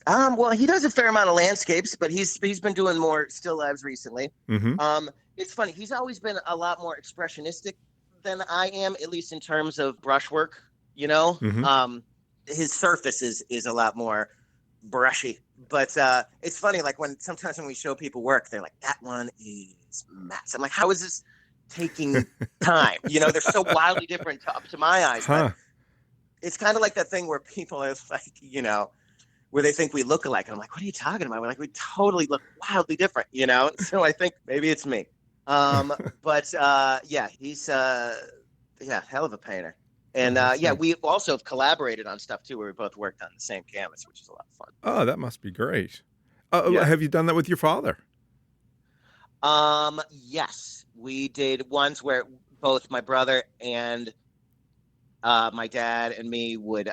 Well, he does a fair amount of landscapes, but he's been doing more still lives recently. Mm-hmm. It's funny. He's always been a lot more expressionistic than I am, at least in terms of brushwork, Mm-hmm. His surface is a lot more brushy, but it's funny. Like sometimes when we show people work, they're like, "That one is matte." I'm like, "How is this taking time?" They're so wildly different to my eyes. Huh. But it's kind of like that thing where people are like, where they think we look alike. And I'm like, "What are you talking about?" We're like, "We totally look wildly different," So I think maybe it's me. But yeah, he's hell of a painter. And we also have collaborated on stuff too, where we both worked on the same canvas, which is a lot of fun. Oh, that must be great. Have you done that with your father? Yes, we did ones where both my brother and my dad and me would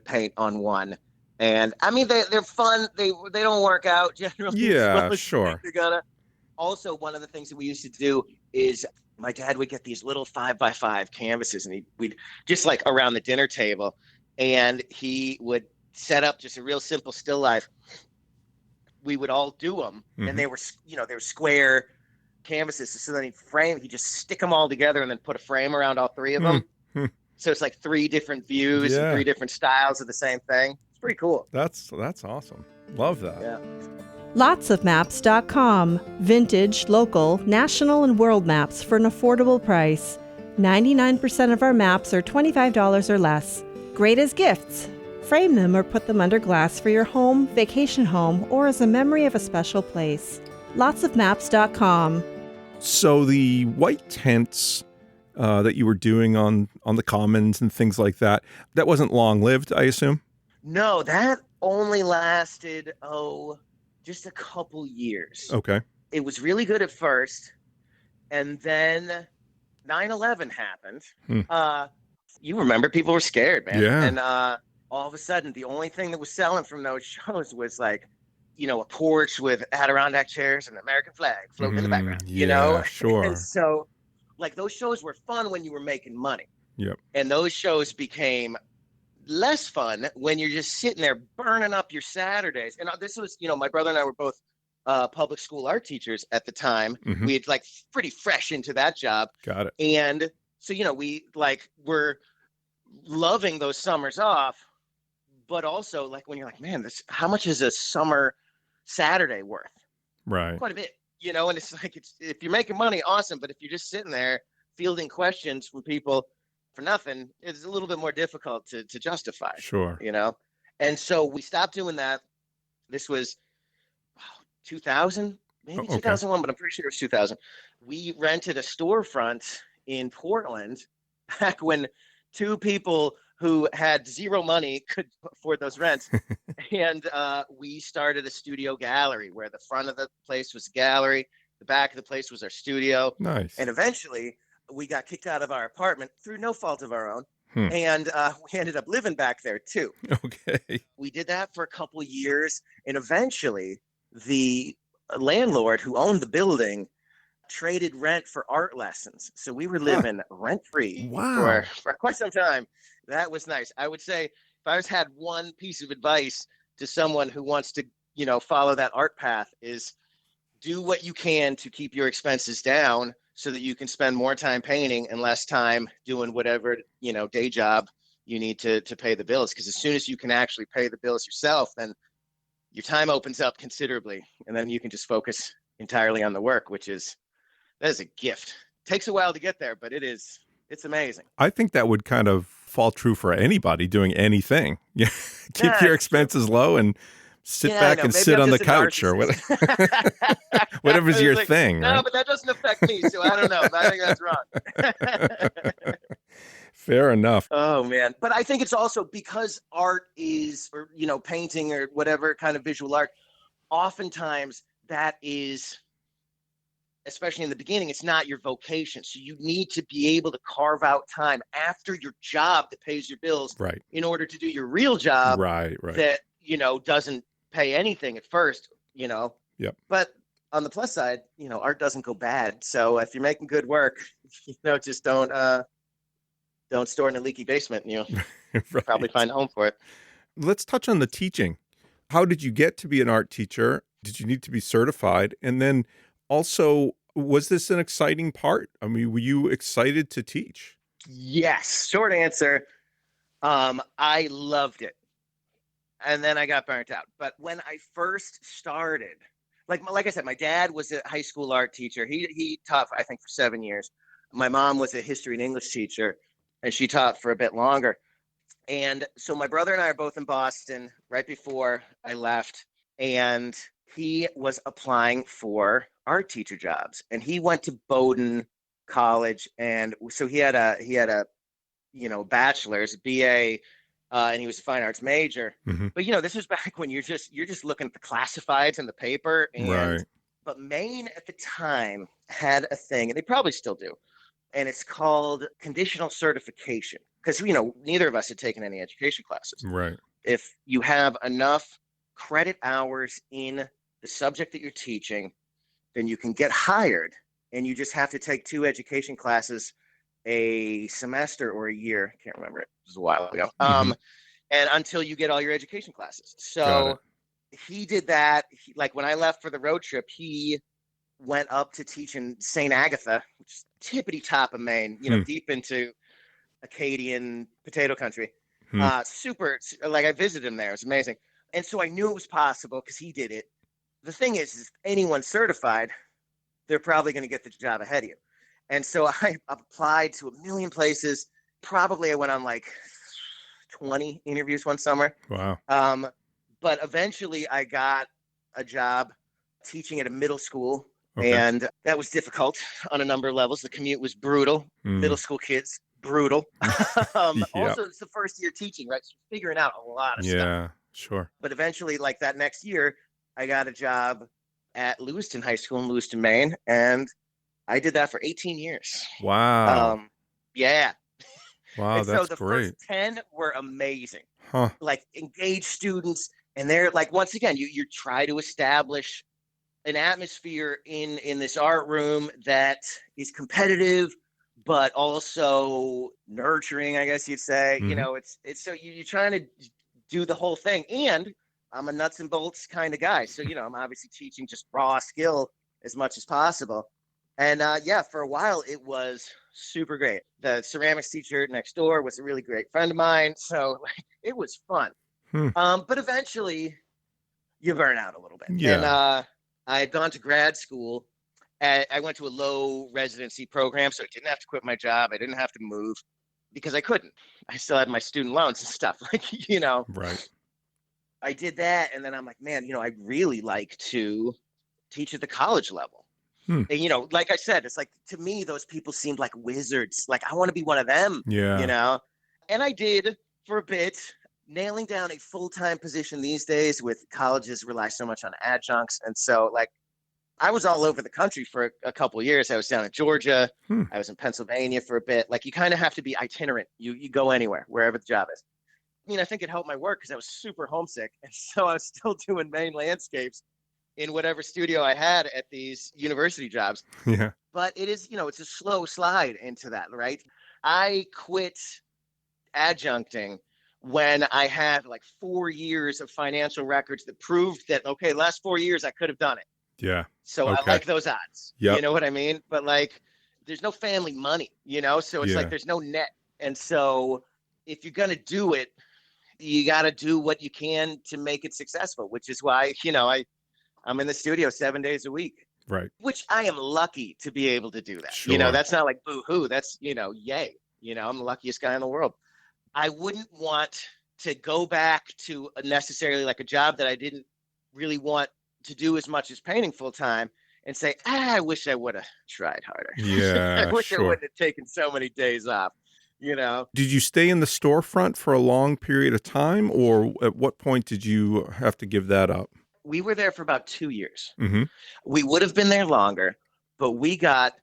paint on one. And I mean, they're fun. They don't work out generally. Yeah, sure. They're gonna. Also, one of the things that we used to do is my dad would get these little 5x5 canvases, and we'd just like around the dinner table, and he would set up just a real simple still life. We would all do them, Mm-hmm. and they were square canvases. So then he'd just stick them all together and then put a frame around all three of them. Mm-hmm. So it's like 3 different views and 3 different styles of the same thing. It's pretty cool. That's awesome. Love that. Yeah. Lotsofmaps.com. Vintage, local, national, and world maps for an affordable price. 99% of our maps are $25 or less. Great as gifts. Frame them or put them under glass for your home, vacation home, or as a memory of a special place. Lotsofmaps.com. So the white tents that you were doing on the commons and things like that wasn't long-lived, I assume? No, that only lasted, just a couple years. Okay. It was really good at first, and then 9/11 happened. You remember, people were scared, man. Yeah. And all of a sudden, the only thing that was selling from those shows was like, a porch with Adirondack chairs and an American flag floating in the background. Sure. And so, like, those shows were fun when you were making money. Yep. And those shows became less fun when you're just sitting there burning up your Saturdays. And this was, my brother and I were both public school art teachers at the time. Mm-hmm. We had like pretty fresh into that job. Got it. And so, we were loving those summers off, but also like when you're like, man, how much is a summer Saturday worth? Right. Quite a bit, and it's like, if you're making money, awesome. But if you're just sitting there fielding questions from people for nothing, it's a little bit more difficult to justify. Sure. And so we stopped doing that. This was 2000, maybe 2001, but I'm pretty sure it was 2000. We rented a storefront in Portland back when 2 people who had zero money could afford those rents. And we started a studio gallery where the front of the place was a gallery, the back of the place was our studio. Nice. And eventually we got kicked out of our apartment through no fault of our own. And we ended up living back there too. Okay. We did that for a couple of years. And eventually the landlord who owned the building traded rent for art lessons. So we were living rent-free for quite some time. That was nice. I would say if I had one piece of advice to someone who wants to, follow that art path, is do what you can to keep your expenses down so that you can spend more time painting and less time doing whatever, day job you need to pay the bills. Because as soon as you can actually pay the bills yourself, then your time opens up considerably, and then you can just focus entirely on the work, that is a gift. Takes a while to get there, but it's amazing. I think that would kind of fall true for anybody doing anything. Yeah. Keep your expenses low and sit back and sit on the couch or whatever's your thing. No, right? But that doesn't affect me, so I don't know. I think that's wrong. Fair enough. Oh, man. But I think it's also because art is, or, painting or whatever kind of visual art, oftentimes that is, especially in the beginning, it's not your vocation. So you need to be able to carve out time after your job that pays your bills Right. in order to do your real job Right. that, doesn't pay anything at first, Yep. But on the plus side, art doesn't go bad. So if you're making good work, just don't store in a leaky basement. Right. Probably find a home for it. Let's touch on the teaching. How did you get to be an art teacher? Did you need to be certified? And then also, was this an exciting part? I mean, were you excited to teach? Yes. Short answer. I loved it. And then I got burnt out. But when I first started, like I said, my dad was a high school art teacher. He taught, I think, for 7 years. My mom was a history and English teacher, and she taught for a bit longer. And so my brother and I are both in Boston right before I left, and he was applying for art teacher jobs. And he went to Bowdoin College, and so he had a bachelor's, BA, and he was a fine arts major. Mm-hmm. But this was back when you're just looking at the classifieds in the paper. And Right. But Maine at the time had a thing, and they probably still do, and it's called conditional certification. Because neither of us had taken any education classes. Right. If you have enough credit hours in the subject that you're teaching, then you can get hired, and you just have to take 2 education classes a semester or a year. I can't remember. It was a while ago. Mm-hmm. And until you get all your education classes. So he did that. Like when I left for the road trip, he went up to teach in St. Agatha, which is tippity top of Maine, deep into Acadian potato country. Super, like I visited him there. It was amazing. And so I knew it was possible because he did it. The thing is anyone certified, they're probably going to get the job ahead of you. And so I applied to a million places. Probably I went on like 20 interviews one summer. Wow. But eventually I got a job teaching at a middle school. Okay. And that was difficult on a number of levels. The commute was brutal. Middle school kids, brutal. Also, it's the first year teaching, right? So you're figuring out a lot of stuff. Yeah, sure. But eventually, like that next year, I got a job at Lewiston High School in Lewiston, Maine. And I did that for 18 years. Wow. Yeah. Wow, and that's so the great. first 10 were amazing. Huh. Like engaged students. And they're like, once again, you try to establish an atmosphere in this art room that is competitive, but also nurturing, I guess you'd say. Mm-hmm. It's so you're trying to do the whole thing. And I'm a nuts and bolts kind of guy. So, I'm obviously teaching just raw skill as much as possible. And for a while, it was super great. The ceramics teacher next door was a really great friend of mine. So it was fun. But eventually you burn out a little bit. Yeah. And I had gone to grad school. I went to a low residency program, so I didn't have to quit my job. I didn't have to move because I couldn't. I still had my student loans and stuff. Right. I did that. And then I'm like, man, I'd really like to teach at the college level. And, like I said, it's like, to me, those people seemed like wizards. Like, I want to be one of them, Yeah. And I did for a bit. Nailing down a full-time position these days with colleges rely so much on adjuncts. And so, like, I was all over the country for a couple of years. I was down in Georgia. I was in Pennsylvania for a bit. Like, you kind of have to be itinerant. You go anywhere, wherever the job is. I think it helped my work because I was super homesick. And so I was still doing Maine landscapes in whatever studio I had at these university jobs. Yeah. But it is, it's a slow slide into that, right? I quit adjuncting when I had like 4 years of financial records that proved that, okay, last 4 years I could have done it. Yeah. So I Okay. like those odds. You Yep. know what I mean? But like, there's no family money, so it's like Yeah. there's no net. And so if you're going to do it, you got to do what you can to make it successful, which is why, I'm in the studio 7 days a week, Right. which I am lucky to be able to do that. Sure. That's not like boo hoo. That's, yay. I'm the luckiest guy in the world. I wouldn't want to go back to necessarily like a job that I didn't really want to do as much as painting full time and say, I wish I would have tried harder. I Yeah, wish I sure. wouldn't have taken so many days off, Did you stay in the storefront for a long period of time, or at what point did you have to give that up? We were there for about 2 years. Mm-hmm. We would have been there longer, but we got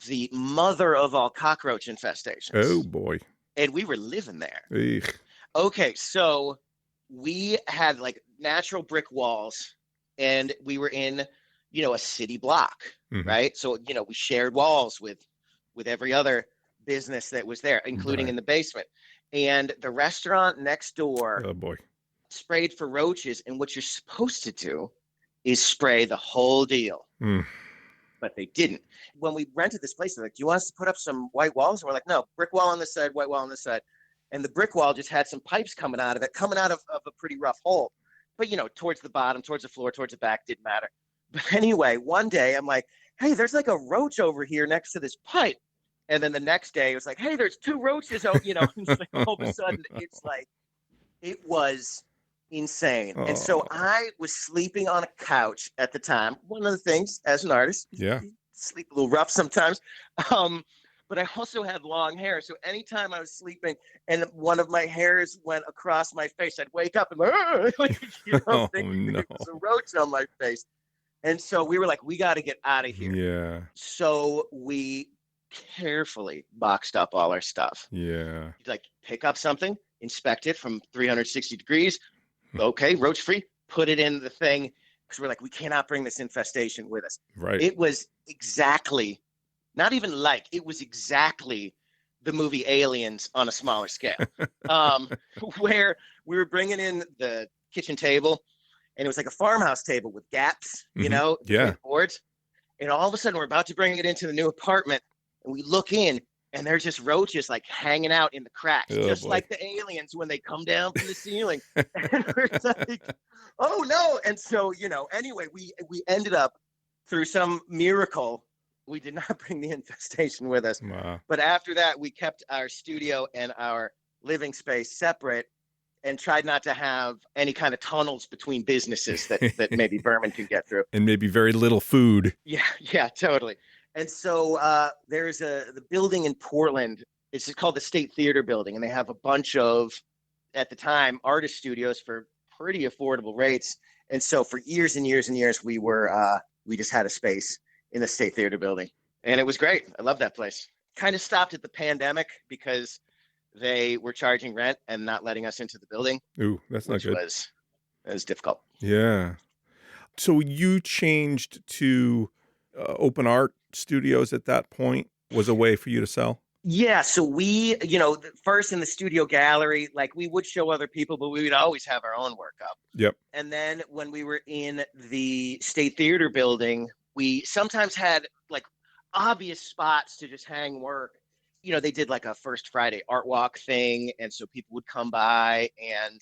the mother of all cockroach Oh, infestations. boy. And we were living there. Eek. Okay, so we had like natural brick walls and we were in, a city block, Mhm. right? So, we shared walls with every other business that was there, including Right. in the basement. And the restaurant next door Oh, boy. sprayed for roaches. And what you're supposed to do is spray the whole deal. Mm. But they didn't. When we rented this place, they're like, do you want us to put up some white walls? And we're like, no, brick wall on this side, white wall on this side. And the brick wall just had some pipes coming out of it, coming out of a pretty rough hole. But, towards the bottom, towards the floor, towards the back, didn't matter. But anyway, one day I'm like, hey, there's like a roach over here next to this pipe. And then the next day it was like, hey, there's 2 roaches. And it's like all of a sudden it's like, it was insane. And so Oh. I was sleeping on a couch at the time. One of the things as an artist, Yeah. you sleep a little rough sometimes. But I also had long hair. So anytime I was sleeping and one of my hairs went across my face, I'd wake up and Oh, thinking no. there was a roach on my face. And so we were like, we got to get out of here. Yeah. So we carefully boxed up all our stuff. Yeah. Like pick up something, inspect it from 360 degrees. Okay, roach free, put it in the thing. Because we're like, we cannot bring this infestation with us. Right. It was exactly, not even like, it was exactly the movie Aliens on a smaller scale. Where we were bringing in the kitchen table, and it was like a farmhouse table with gaps, Yeah. between boards. And all of a sudden, we're about to bring it into the new apartment, and we look in, and there's just roaches like hanging out in the cracks, Oh, just boy. like the aliens when they come down from the ceiling. And we're like, oh no. And so, anyway, we ended up through some miracle, we did not bring the infestation with us. Wow. But after that, we kept our studio and our living space separate and tried not to have any kind of tunnels between businesses that maybe vermin can get through. And maybe very little food. Yeah, totally. And so there's the building in Portland. It's called the State Theater Building, and they have a bunch of, at the time, artist studios for pretty affordable rates. And so for years and years and years, we just had a space in the State Theater Building, and it was great. I love that place. Kind of stopped at the pandemic because they were charging rent and not letting us into the building. Ooh, that's not which good. was difficult. Yeah. So you changed to open art studios at that point was a way for you to sell? Yeah. So we, first in the studio gallery, like we would show other people, but we would always have our own work up. Yep. And then when we were in the State Theater Building, we sometimes had like obvious spots to just hang work. They did like a First Friday art walk thing. And so people would come by and,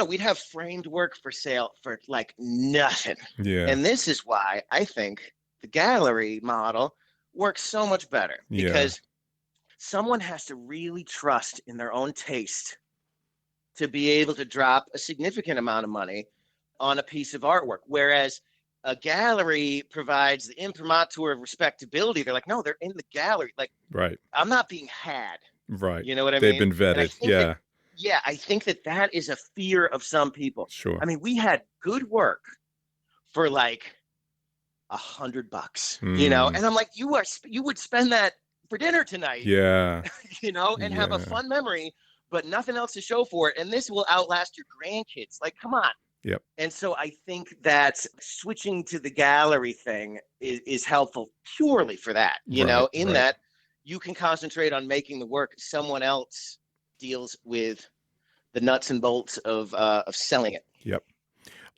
we'd have framed work for sale for like nothing. Yeah. And this is why I think the gallery model works so much better, because someone has to really trust in their own taste to be able to drop a significant amount of money on a piece of artwork. Whereas a gallery provides the imprimatur of respectability. They're like, no, they're in the gallery. Like, Right. I'm not being had. Right. You know what I They've mean? been vetted. Yeah. I think that is a fear of some people. Sure. I mean, we had good work for like $100, and I'm like, you would spend that for dinner tonight, Yeah. and have a fun memory, but nothing else to show for it. And this will outlast your grandkids. Like, come on. Yep. And so I think that switching to the gallery thing is helpful purely for that, that you can concentrate on making the work. Someone else deals with the nuts and bolts of selling it. Yep.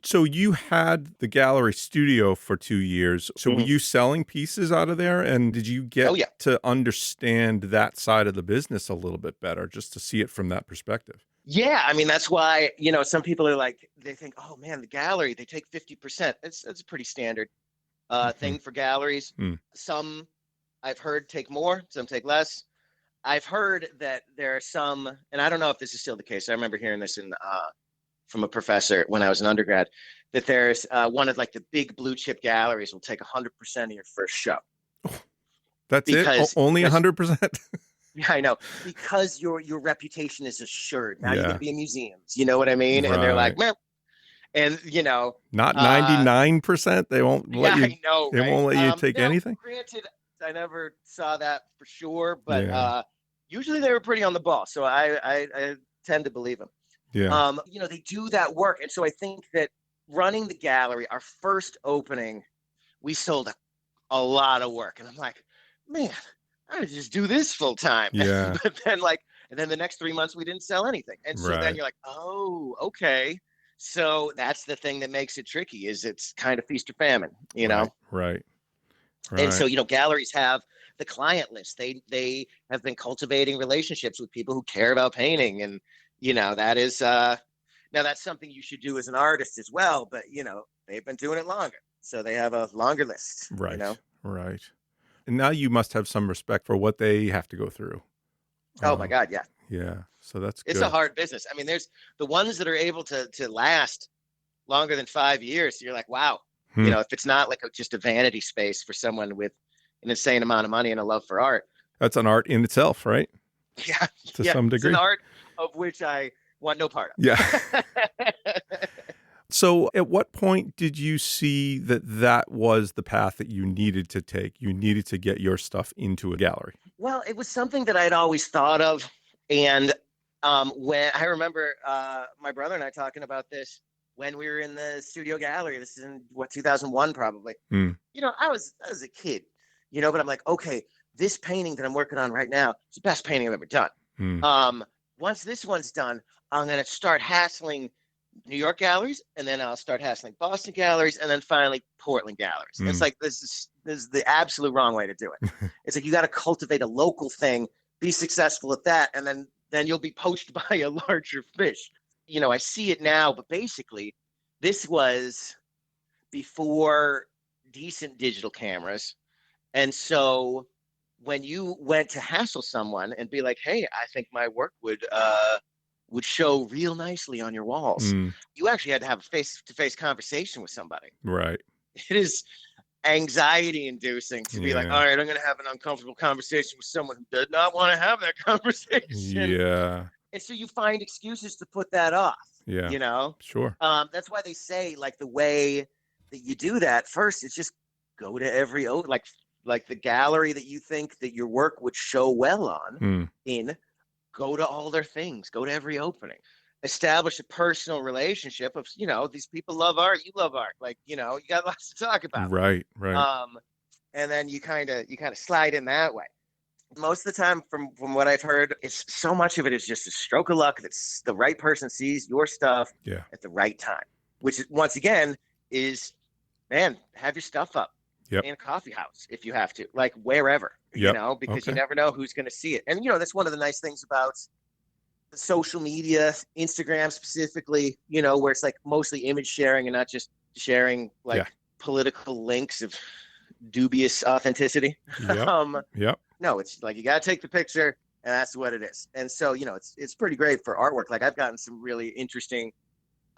So you had the gallery studio for 2 years. So were Mhm. you selling pieces out of there? And did you Oh get yeah. to understand that side of the business a little bit better, just to see it from that perspective? Yeah, I mean that's why, some people are like they think, "Oh man, the gallery, they take 50%." It's a pretty standard Mhm. thing for galleries. Mm. Some I've heard take more, some take less. I've heard that there are some, and I don't know if this is still the case. I remember hearing this from a professor when I was an undergrad, that there's one of like the big blue chip galleries will take 100% of your first show That's it? Only because 100%? yeah, I know, because your reputation is assured. Now you're going to Yeah. be in museums. You know what I mean? And they're like, Right. "Meh." And Not uh, 99%? They won't let yeah, you I know, they right? won't let you take Now, anything? granted, I never saw that for sure, but Yeah. usually they were pretty on the ball, so I tend to believe them. Yeah. They do that work, and so I think that running the gallery, our first opening, we sold a lot of work, and I'm like, man, I would just do this full time. Yeah. But then and then the next 3 months we didn't sell anything, and so then Right. you're like, oh, okay. So that's the thing that makes it tricky is it's kind of feast or famine. Right. Right. And Right. so galleries have the client list. They have been cultivating relationships with people who care about painting, and that is now that's something you should do as an artist as well. But they've been doing it longer, so they have a longer list. Right. Right. And now you must have some respect for what they have to go through. Oh my Uh, God, yeah. yeah. So that's It's a good. hard business. I mean, there's the ones that are able to last longer than 5 years. You're like, wow. Hmm. If it's not like just a vanity space for someone with an insane amount of money and a love for art. That's an art in itself, right? Yeah, To yeah, some it's an degree. art of which I want no part Yeah. of. So at what point did you see that that was the path that you needed to take? You needed to get your stuff into a gallery. Well, it was something that I'd always thought of, and when I remember my brother and I talking about this when we were in the studio gallery. This is in 2001 probably. Hmm. I was a kid, but I'm like, okay, this painting that I'm working on right now is the best painting I've ever done. Hmm. Once this one's done, I'm gonna start hassling New York galleries, and then I'll start hassling Boston galleries, and then finally Portland galleries. It's like this is the absolute wrong way to do it. It's like you got to cultivate a local thing, be successful at that, and then you'll be poached by a larger fish. I see it now, but basically, this was before decent digital cameras, and so when you went to hassle someone and be like, "Hey, I think my work would show real nicely on your walls," Hmm. you actually had to have a face-to-face conversation with somebody. Right. It is anxiety inducing to be like, Yeah. all right, I'm going to have an uncomfortable conversation with someone who did not want to have that conversation. Yeah. And so you find excuses to put that off, Yeah. you know? Sure. That's why they say, like, the way that you do that first is just go to every, like the gallery that you think that your work would show well on Hmm. go to all their things, go to every opening, establish a personal relationship of, these people love art, you love art. Like, you got lots to talk about. Right. Right. And then you kind of slide in that way. Most of the time, from what I've heard, it's so much of it is just a stroke of luck that the right person sees your stuff Yeah. at the right time, which is, once again, is, man, have your stuff up Yep. in a coffee house if you have to, like wherever, Yep. because Okay. you never know who's going to see it. And, that's one of the nice things about social media, Instagram specifically, where it's like mostly image sharing and not just sharing like Yeah. political links of dubious authenticity. Yep. Yep. No, it's like you got to take the picture and that's what it is. And so, it's pretty great for artwork. Like I've gotten some really interesting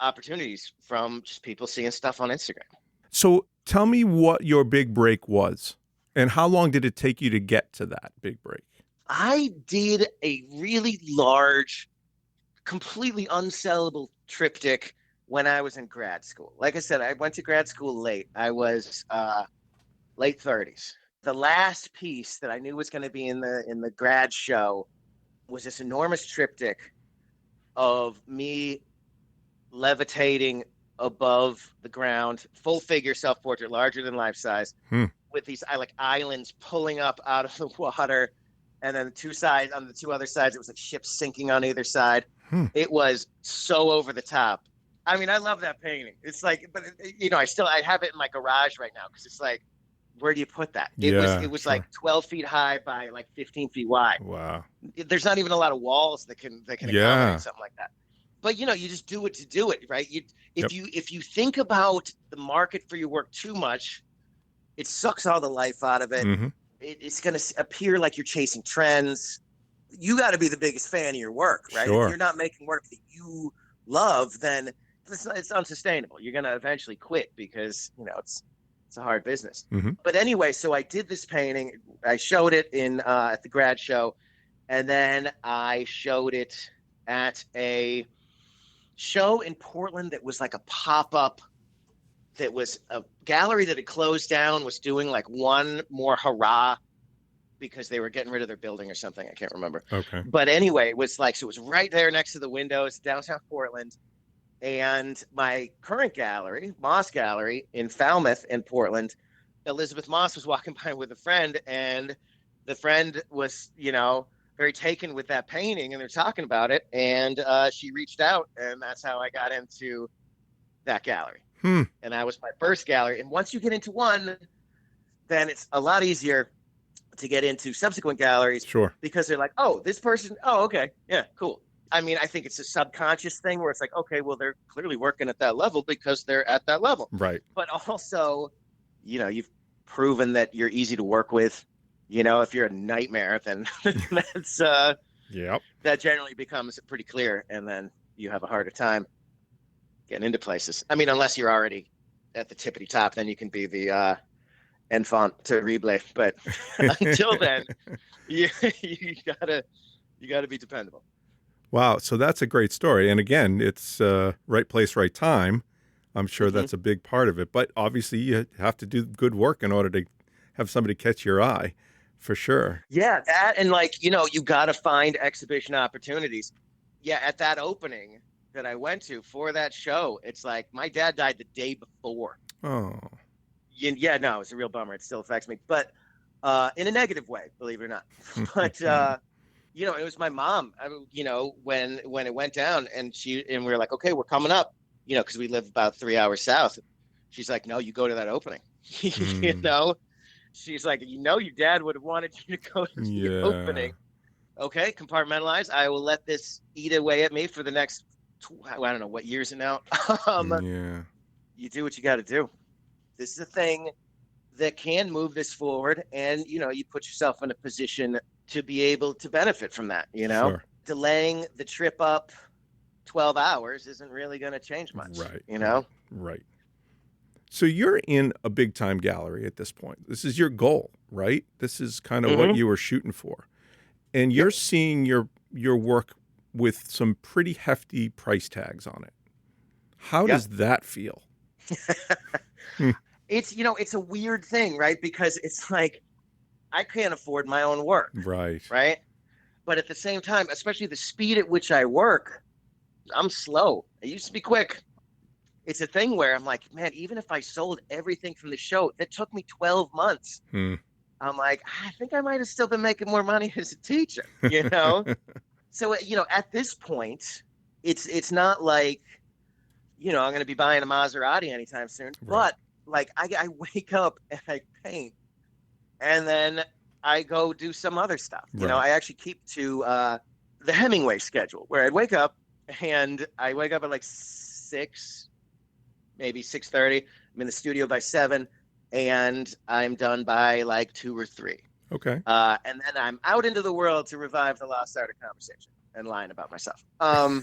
opportunities from just people seeing stuff on Instagram. So tell me what your big break was and how long did it take you to get to that big break? I did a really large, completely unsellable triptych when I was in grad school. Like I said, I went to grad school late. I was late 30s. The last piece that I knew was going to be in the grad show was this enormous triptych of me levitating above the ground, full figure self-portrait, larger than life size, with these islands pulling up out of the water. And then on the two other sides, it was like ships sinking on either side. It was so over the top. I mean, I love that painting. It's like, but I have it in my garage right now because it's like, where do you put that? Yeah, It was sure. like 12 feet high by like 15 feet wide. Wow. There's not even a lot of walls that can Yeah. accommodate something like that. But you just do it to do it, right? Yep. If you think about the market for your work too much, it sucks all the life out of it. Mm-hmm. It's going to appear like you're chasing trends. You got to be the biggest fan of your work, right? Sure. If you're not making work that you love, then it's unsustainable. You're going to eventually quit because it's a hard business. Mm-hmm. But anyway, so I did this painting. I showed it in at the grad show, and then I showed it at a show in Portland that was like a pop-up. That was a gallery that had closed down, was doing like one more hurrah because they were getting rid of their building or something. I can't remember. Okay. But anyway, it was right there next to the windows, downtown Portland. And my current gallery, Moss Gallery in Falmouth in Portland, Elizabeth Moss was walking by with a friend, and the friend was, very taken with that painting, and they're talking about it. And she reached out, and that's how I got into that gallery. And that was my first gallery. And once you get into one, then it's a lot easier to get into subsequent galleries. Sure. Because they're like, oh, this person, oh, okay, yeah, cool. I mean, I think it's a subconscious thing where it's like, okay, well, they're clearly working at that level because they're at that level. Right. But also, you've proven that you're easy to work with. If you're a nightmare, then that's Yep. that generally becomes pretty clear, and then you have a harder time getting into places. I mean, unless you're already at the tippity top, then you can be the enfant terrible. But until then, you gotta be dependable. Wow. So that's a great story. And again, it's right place, right time. I'm sure that's a big part of it. But obviously, you have to do good work in order to have somebody catch your eye, for sure. Yeah, that and you got to find exhibition opportunities. Yeah, at that opening that I went to for that show, it's like my dad died the day before. Oh. Yeah, no, it's a real bummer. It still affects me, but in a negative way, believe it or not. But it was my mom. When it went down, and we were like, okay, we're coming up. Because we live about 3 hours south. She's like, no, you go to that opening. She's like, your dad would have wanted you to go to the opening. Okay, compartmentalize. I will let this eat away at me for the next, I don't know what years it now. You do what you got to do. This is a thing that can move this forward, and you put yourself in a position to be able to benefit from that. Sure. Delaying the trip up 12 hours isn't really going to change much. Right. Right. So you're in a big time gallery at this point. This is your goal, right? This is kind of what you were shooting for. And you're seeing your work with some pretty hefty price tags on it. How does that feel? It's, it's a weird thing, right? Because it's like, I can't afford my own work. Right. Right. But at the same time, especially the speed at which I work, I'm slow. I used to be quick. It's a thing where I'm like, man, even if I sold everything from the show, that took me 12 months. I'm like, I think I might have still been making more money as a teacher, So, at this point, it's not like, I'm going to be buying a Maserati anytime soon. Right. But like, I wake up and I paint, and then I go do some other stuff. Right. I actually keep to the Hemingway schedule where I'd wake up, and I wake up at like 6, maybe 6:30. I'm in the studio by 7, and I'm done by like 2 or 3. Okay. And then I'm out into the world to revive the lost art of conversation and lying about myself. But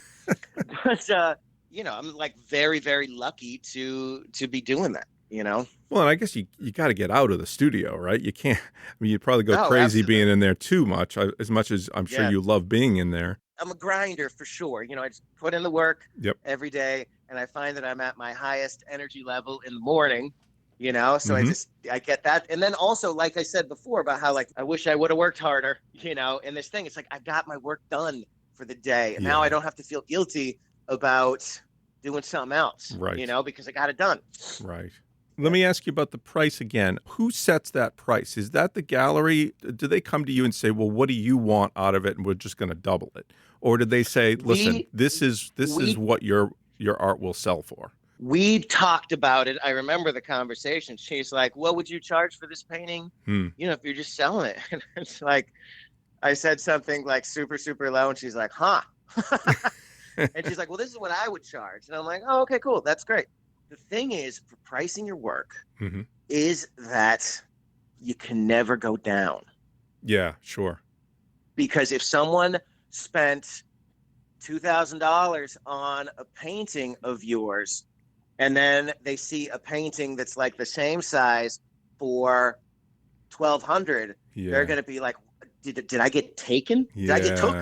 I'm like very, very lucky to be doing that. Well, and I guess you got to get out of the studio, right? You can't. I mean, you'd probably go crazy absolutely. Being in there too much. As much as I'm sure you love being in there. I'm a grinder for sure. I just put in the work every day, and I find that I'm at my highest energy level in the morning, so I get that. And then also, like I said before about how like I wish I would have worked harder, in this thing, it's like I got my work done for the day. And now I don't have to feel guilty about doing something else, right. Because I got it done. Right. Let me ask you about the price again. Who sets that price? Is that the gallery? Do they come to you and say, well, what do you want out of it? And we're just going to double it. Or did they say, listen, this is what you're your art will sell for. We talked about it. I remember the conversation. She's like, what would you charge for this painting? If you're just selling it. And it's like, I said something like super, super low. And she's like, huh? And she's like, well, this is what I would charge. And I'm like, oh, okay, cool. That's great. The thing is, for pricing your work, is that you can never go down. Yeah, sure. Because if someone spent $2,000 on a painting of yours, and then they see a painting that's like the same size for $1,200, they're going to be like, did I get taken? Did I get took?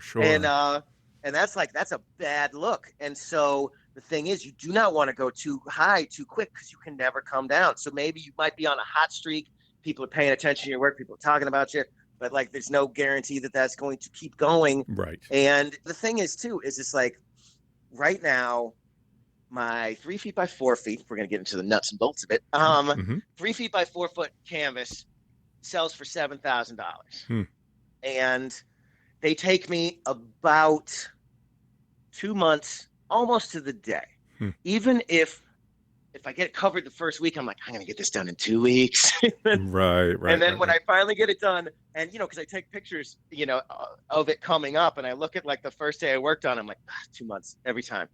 Sure. And that's a bad look. And so the thing is, you do not want to go too high too quick, because you can never come down. So maybe you might be on a hot streak. People are paying attention to your work. People are talking about you. But like, there's no guarantee that that's going to keep going. Right. And the thing is, too, is it's like right now, my 3 feet by 4 feet, we're going to get into the nuts and bolts of it. 3 feet by 4 foot canvas sells for $7,000. And they take me about 2 months, almost to the day. Even if I get it covered the first week, I'm like, I'm going to get this done in 2 weeks. Right. And then when I finally get it done, and, because I take pictures, of it coming up, and I look at like the first day I worked on, I'm like, 2 months every time.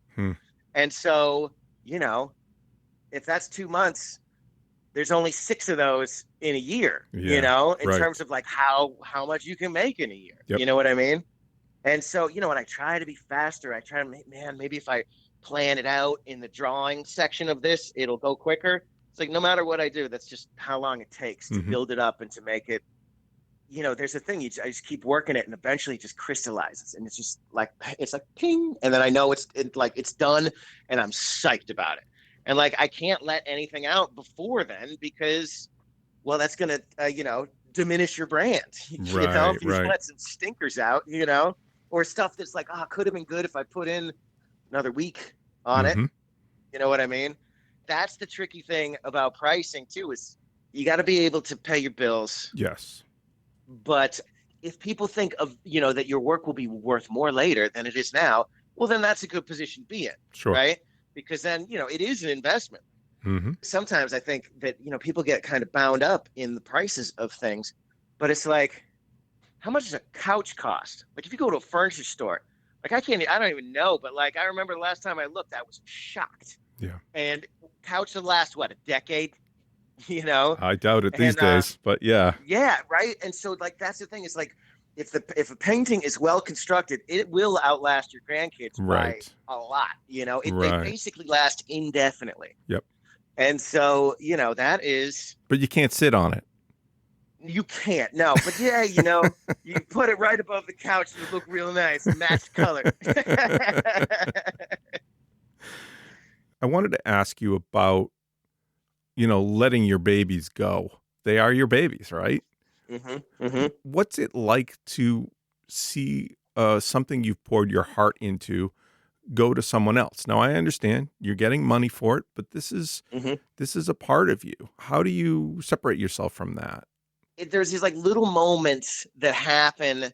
And so, if that's 2 months, there's only 6 of those in a year, in terms of like how much you can make in a year. Yep. You know what I mean? And so, when I try to be faster, I try to, maybe if I plan it out in the drawing section of this, it'll go quicker. It's like, no matter what I do, that's just how long it takes to build it up and to make it, there's a thing, I just keep working it, and eventually it just crystallizes, and it's just like, it's like ping. And then I know it's done, and I'm psyched about it. And like, I can't let anything out before then, because, well, that's going to, diminish your brand, if you let some stinkers out, or stuff that's like, could have been good if I put in another week on it. You know what I mean? That's the tricky thing about pricing too, is you got to be able to pay your bills. Yes. But if people think of, that your work will be worth more later than it is now, well, then that's a good position to be in. Sure. Right? Because then, it is an investment. Sometimes I think that, people get kind of bound up in the prices of things, but it's like, how much does a couch cost? Like, if you go to a furniture store, like, I don't even know, but like, I remember the last time I looked, I was shocked. Yeah. And couch will last, what, a decade? I doubt it these days, but yeah. Yeah. Right. And so like, that's the thing, is like, if a painting is well constructed, it will outlast your grandkids by a lot. They basically last indefinitely. Yep. And so, that is. But you can't sit on it. You can't. No. But yeah, you put it right above the couch and it look real nice, matched color. I wanted to ask you about, letting your babies go. They are your babies, right? What's it like to see something you've poured your heart into go to someone else? Now, I understand you're getting money for it, but this is a part of you. How do you separate yourself from that? There's these like little moments that happen.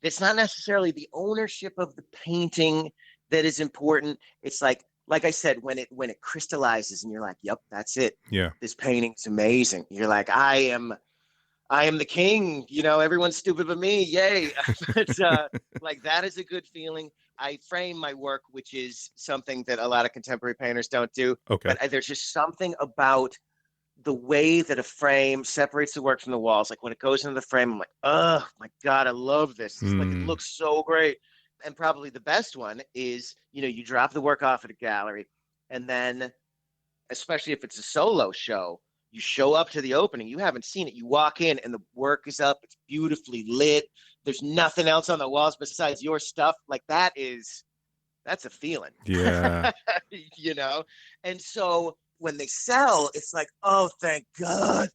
It's not necessarily the ownership of the painting that is important. It's like I said, when it crystallizes and you're like, yep, that's it. Yeah. This painting's amazing. You're like, I am the king, everyone's stupid but me. Yay. But like, that is a good feeling. I frame my work, which is something that a lot of contemporary painters don't do. Okay. But there's just something about the way that a frame separates the work from the walls. Like, when it goes into the frame, I'm like, oh my God, I love this. It's like, it looks so great. And probably the best one is, you drop the work off at a gallery, and then, especially if it's a solo show, you show up to the opening, you haven't seen it. You walk in and the work is up. It's beautifully lit. There's nothing else on the walls besides your stuff. Like, that's a feeling. Yeah. And so when they sell, it's like, oh, thank God.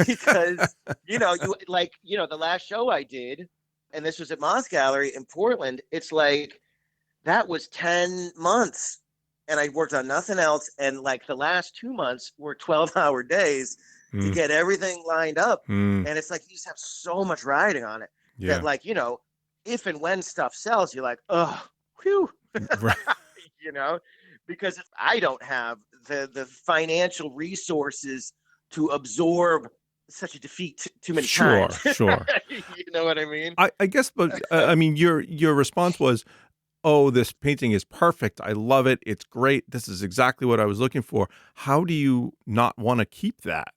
Because, the last show I did, and this was at Moss Gallery in Portland, it's like, that was 10 months. And I worked on nothing else. And like, the last 2 months were 12-hour days to get everything lined up. And it's like, you just have so much riding on it that, like, if and when stuff sells, you're like, oh, whew. Right. because I don't have the financial resources to absorb such a defeat too many times. Sure. You know what I mean? I guess, but I mean, your response was, "Oh, this painting is perfect. I love it. It's great. This is exactly what I was looking for." How do you not want to keep that?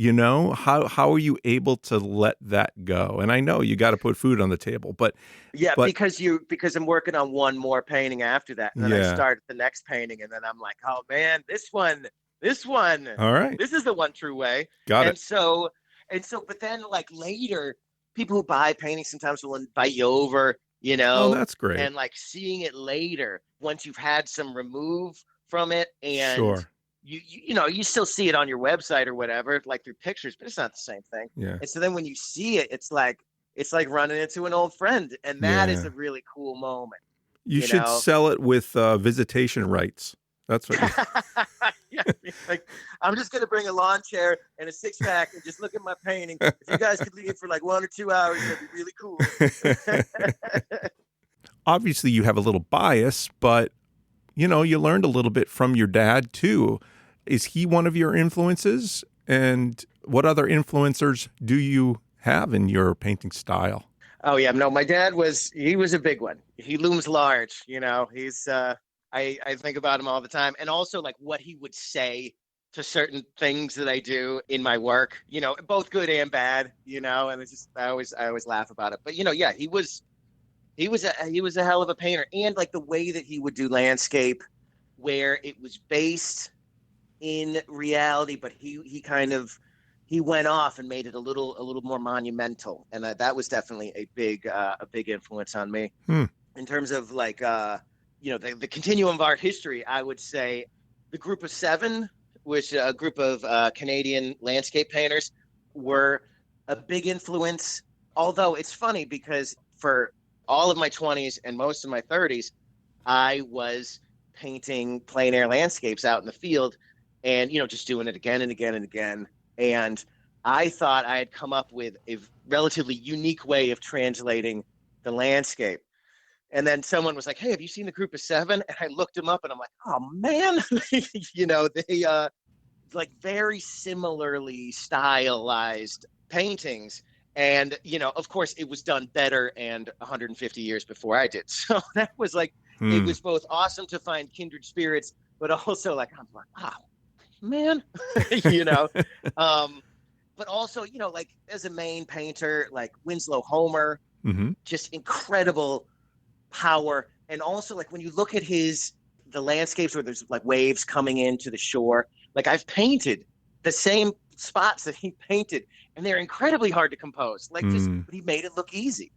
How are you able to let that go? And I know you got to put food on the table, but Yeah, but because I'm working on one more painting after that, and then I yeah. start the next painting, and then I'm like, oh man, this one, this All right. is the one true way. Got And it. so but then like later, people who buy paintings sometimes will invite you over, Oh, that's great. and like seeing it later once you've had some remove from it, and Sure. you still see it on your website or whatever, like through pictures, but it's not the same thing. Yeah. And so then when you see it, it's like running into an old friend, and that is Yeah. a really cool moment, You you should know. sell it with visitation rights. That's what Yeah, like I'm just gonna bring a lawn chair and a 6-pack and just look at my painting. If you guys could leave for like 1 or 2 hours, that'd be really cool. Obviously you have a little bias, but you learned a little bit from your dad too. Is he one of your influences? And what other influencers do you have in your painting style? Oh yeah, no, my dad he was a big one. He looms large, He's I think about him all the time, and also like what he would say to certain things that I do in my work, both good and bad, and it's just I always laugh about it. But yeah, he was a hell of a painter, and like the way that he would do landscape where it was based in reality, but he went off and made it a little more monumental, and that was definitely a big influence on me. In terms of like the continuum of art history. I would say the Group of Seven, which a group of Canadian landscape painters, were a big influence. Although it's funny because for all of my 20s and most of my 30s, I was painting plein air landscapes out in the field, and just doing it again and again and again. And I thought I had come up with a relatively unique way of translating the landscape. And then someone was like, "Hey, have you seen the Group of Seven?" And I looked them up, and I'm like, "Oh man," they like very similarly stylized paintings. And of course, it was done better and 150 years before I did. So that was like, it was both awesome to find kindred spirits, but also like, I'm like, "Oh man," you know. But also, like as a main painter, like Winslow Homer, just incredible power. And also like when you look at the landscapes where there's like waves coming into the shore, like I've painted the same spots that he painted, and they're incredibly hard to compose, like but he made it look easy,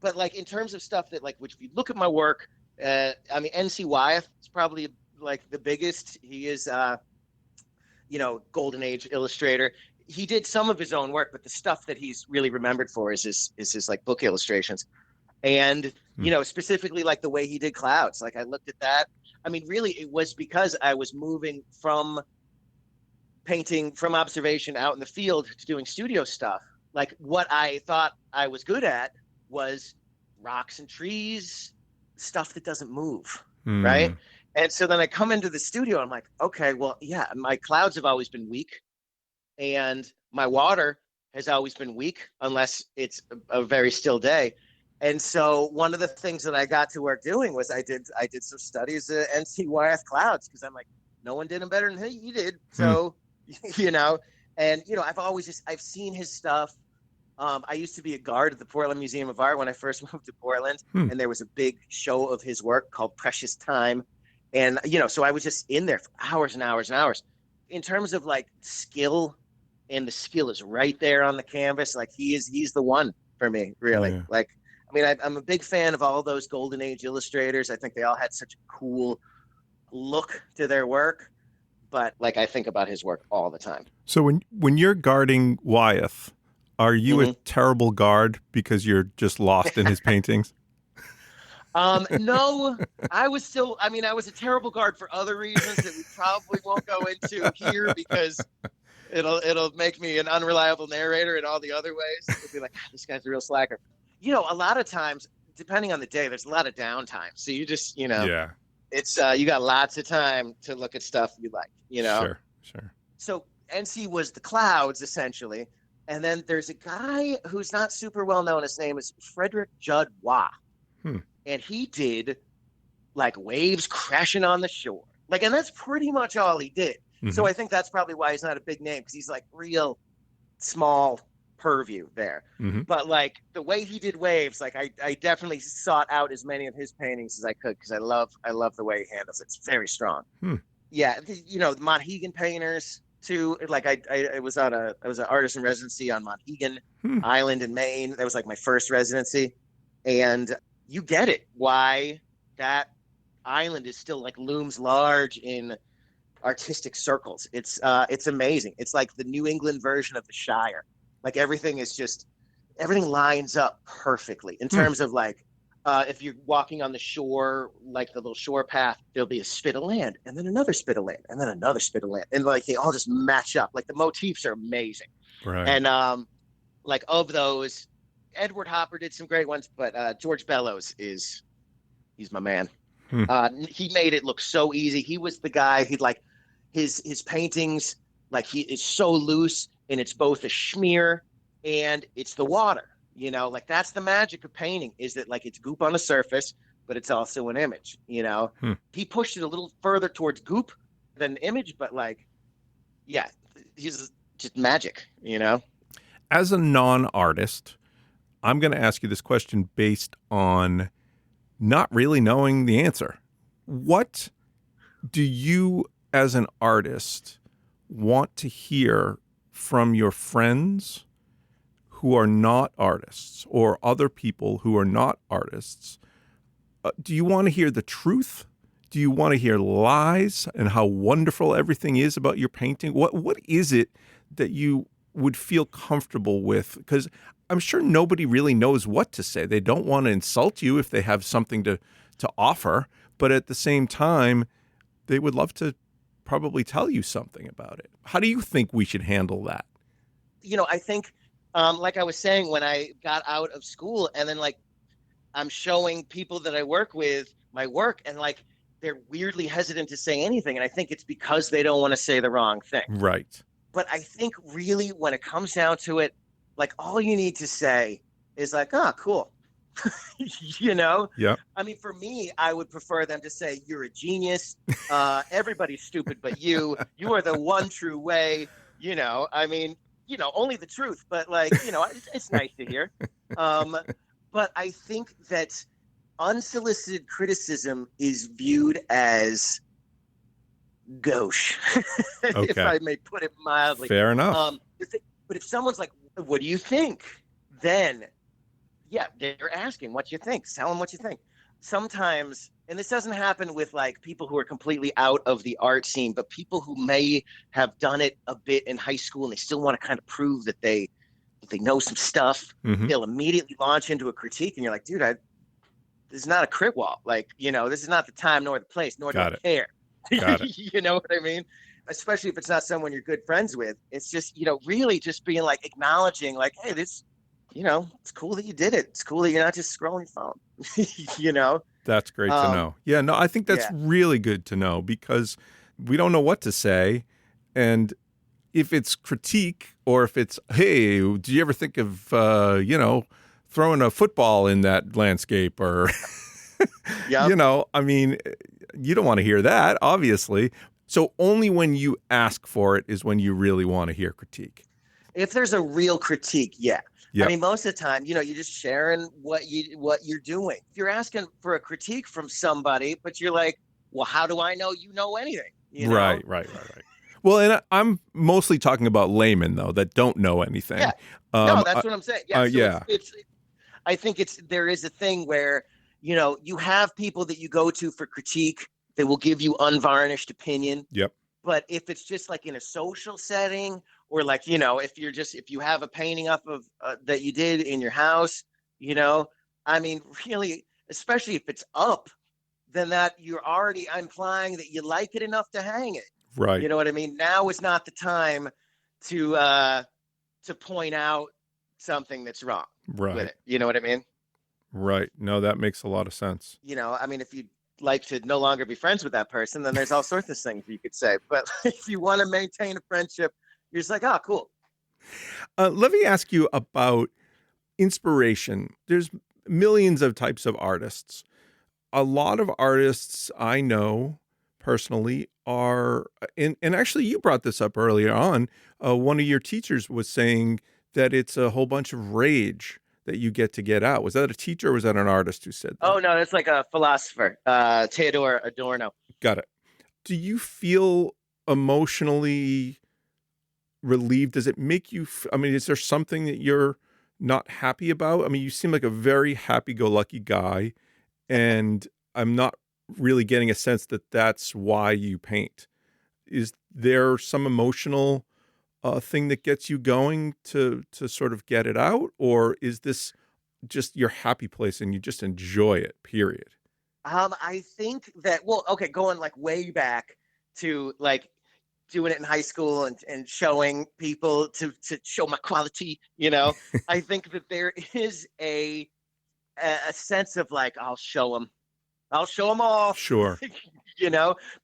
but like in terms of stuff that like, which if you look at my work, I mean, NC Wyeth is probably like the biggest. He is golden age illustrator. He did some of his own work, but the stuff that he's really remembered for is his like book illustrations. And, specifically like the way he did clouds. Like I looked at that. I mean, really, it was because I was moving from painting from observation out in the field to doing studio stuff. Like what I thought I was good at was rocks and trees, stuff that doesn't move. Right. And so then I come into the studio. I'm like, okay, well, yeah, my clouds have always been weak, and my water has always been weak unless it's a very still day. And so one of the things that I got to work doing was I did some studies of NC Wyeth clouds, because I'm like, no one did them better than he did. So, and I've seen his stuff. I used to be a guard at the Portland Museum of Art when I first moved to Portland, and there was a big show of his work called Precious Time. And, so I was just in there for hours and hours and hours. In terms of like skill, and the skill is right there on the canvas. Like he's the one for me, really. Yeah. Like, I mean, I'm a big fan of all those golden age illustrators. I think they all had such a cool look to their work, but like I think about his work all the time. So when you're guarding Wyeth, are you a terrible guard because you're just lost in his paintings? No, I was a terrible guard for other reasons that we probably won't go into here, because it'll make me an unreliable narrator in all the other ways. It'll be like, this guy's a real slacker. A lot of times, depending on the day, there's a lot of downtime. So you just, Yeah. It's you got lots of time to look at stuff you like, you know. Sure. So NC was the clouds essentially, and then there's a guy who's not super well known. His name is Frederick Judd Waugh, Hmm. and he did like waves crashing on the shore, like, and that's pretty much all he did. So I think that's probably why he's not a big name, because he's like real small purview there. But like the way he did waves, like I definitely sought out as many of his paintings as I could, because I love the way he handles it. It's very strong. Yeah, you know, Monhegan painters too. Like I was an artist in residency on Monhegan Island in Maine. That was like my first residency, and you get it why that island is still like looms large in artistic circles. It's amazing. It's like the New England version of the Shire. Like everything lines up perfectly in terms of like, if you're walking on the shore, like the little shore path, there'll be a spit of land, and then another spit of land, and then another spit of land, and like they all just match up. Like the motifs are amazing. Right. And like of those, Edward Hopper did some great ones, but George Bellows he's my man. He made it look so easy. He was the guy. He'd like his paintings, like he is so loose, and it's both a schmear and it's the water. You know, like that's the magic of painting, is that like it's goop on the surface, but it's also an image. You know, he pushed it a little further towards goop than image, but like, yeah, he's just magic. You know, as a non-artist, I'm going to ask you this question based on not really knowing the answer. What do you, as an artist, want to hear from your friends who are not artists, or other people who are not artists? Do you want to hear the truth? Do you want to hear lies and how wonderful everything is about your painting? What is it that you would feel comfortable with? Because I'm sure nobody really knows what to say. They don't want to insult you if they have something to offer, but at the same time, they would love to probably tell you something about it. How do you think we should handle that? You know, I think, like I was saying, when I got out of school, and then like I'm showing people that I work with my work, and like they're weirdly hesitant to say anything, and I think it's because they don't want to say the wrong thing. Right. But I think really when it comes down to it, like all you need to say is like, oh, cool. You know? Yeah. I mean, for me, I would prefer them to say, you're a genius. Everybody's stupid but you. You are the one true way. You know, I mean, you know, only the truth. But like, you know, it's nice to hear. But I think that unsolicited criticism is viewed as gauche, if I may put it mildly. Fair enough. But if someone's like, what do you think? Then, yeah, they're asking what you think. Tell them what you think. Sometimes, and this doesn't happen with like people who are completely out of the art scene, but people who may have done it a bit in high school and they still want to kind of prove that they know some stuff, they'll immediately launch into a critique, and you're like, dude, this is not a crit wall. Like, you know, this is not the time nor the place, nor do I care. Got it. You know what I mean? Especially if it's not someone you're good friends with. It's just, you know, really just being like acknowledging like, hey, this, you know, it's cool that you did it. It's cool that you're not just scrolling your phone. You know? That's great to know. Yeah, no, I think that's really good to know, because we don't know what to say. And if it's critique, or if it's, hey, do you ever think of, you know, throwing a football in that landscape, or, you know, I mean, you don't want to hear that, obviously. So only when you ask for it is when you really want to hear critique. If there's a real critique, yeah. Yep. I mean, most of the time, you know, you're just sharing what you're doing. If you're asking for a critique from somebody, but you're like, well, how do I know you know anything? You know? Right. Well, and I'm mostly talking about laymen, though, that don't know anything. Yeah. No, that's what I'm saying. Yeah. So it's I think there is a thing where, you know, you have people that you go to for critique. They will give you unvarnished opinion. Yep. But if it's just like in a social setting, or like, you know, if you have a painting up of that you did in your house, you know, I mean, really, especially if it's up, then that you're already implying that you like it enough to hang it. Right. You know what I mean? Now is not the time to point out something that's wrong with it. You know what I mean? Right. No, that makes a lot of sense. You know, I mean, like to no longer be friends with that person, then there's all sorts of things you could say. But if you want to maintain a friendship, you're just like, oh, cool. Let me ask you about inspiration. There's millions of types of artists. A lot of artists I know personally are, and actually you brought this up earlier on. One of your teachers was saying that it's a whole bunch of rage that you get out. Was that a teacher or was that an artist who said that? Oh, no, that's like a philosopher, Theodore Adorno. Got it. Do you feel emotionally relieved? Does it make you, I mean, is there something that you're not happy about? I mean, you seem like a very happy-go-lucky guy, and I'm not really getting a sense that that's why you paint. Is there some emotional thing that gets you going to sort of get it out, or is this just your happy place and you just enjoy it, period? I think that, well, okay, going like way back to like doing it in high school and showing people to show my quality, I think that there is a sense of like, I'll show them all, Sure.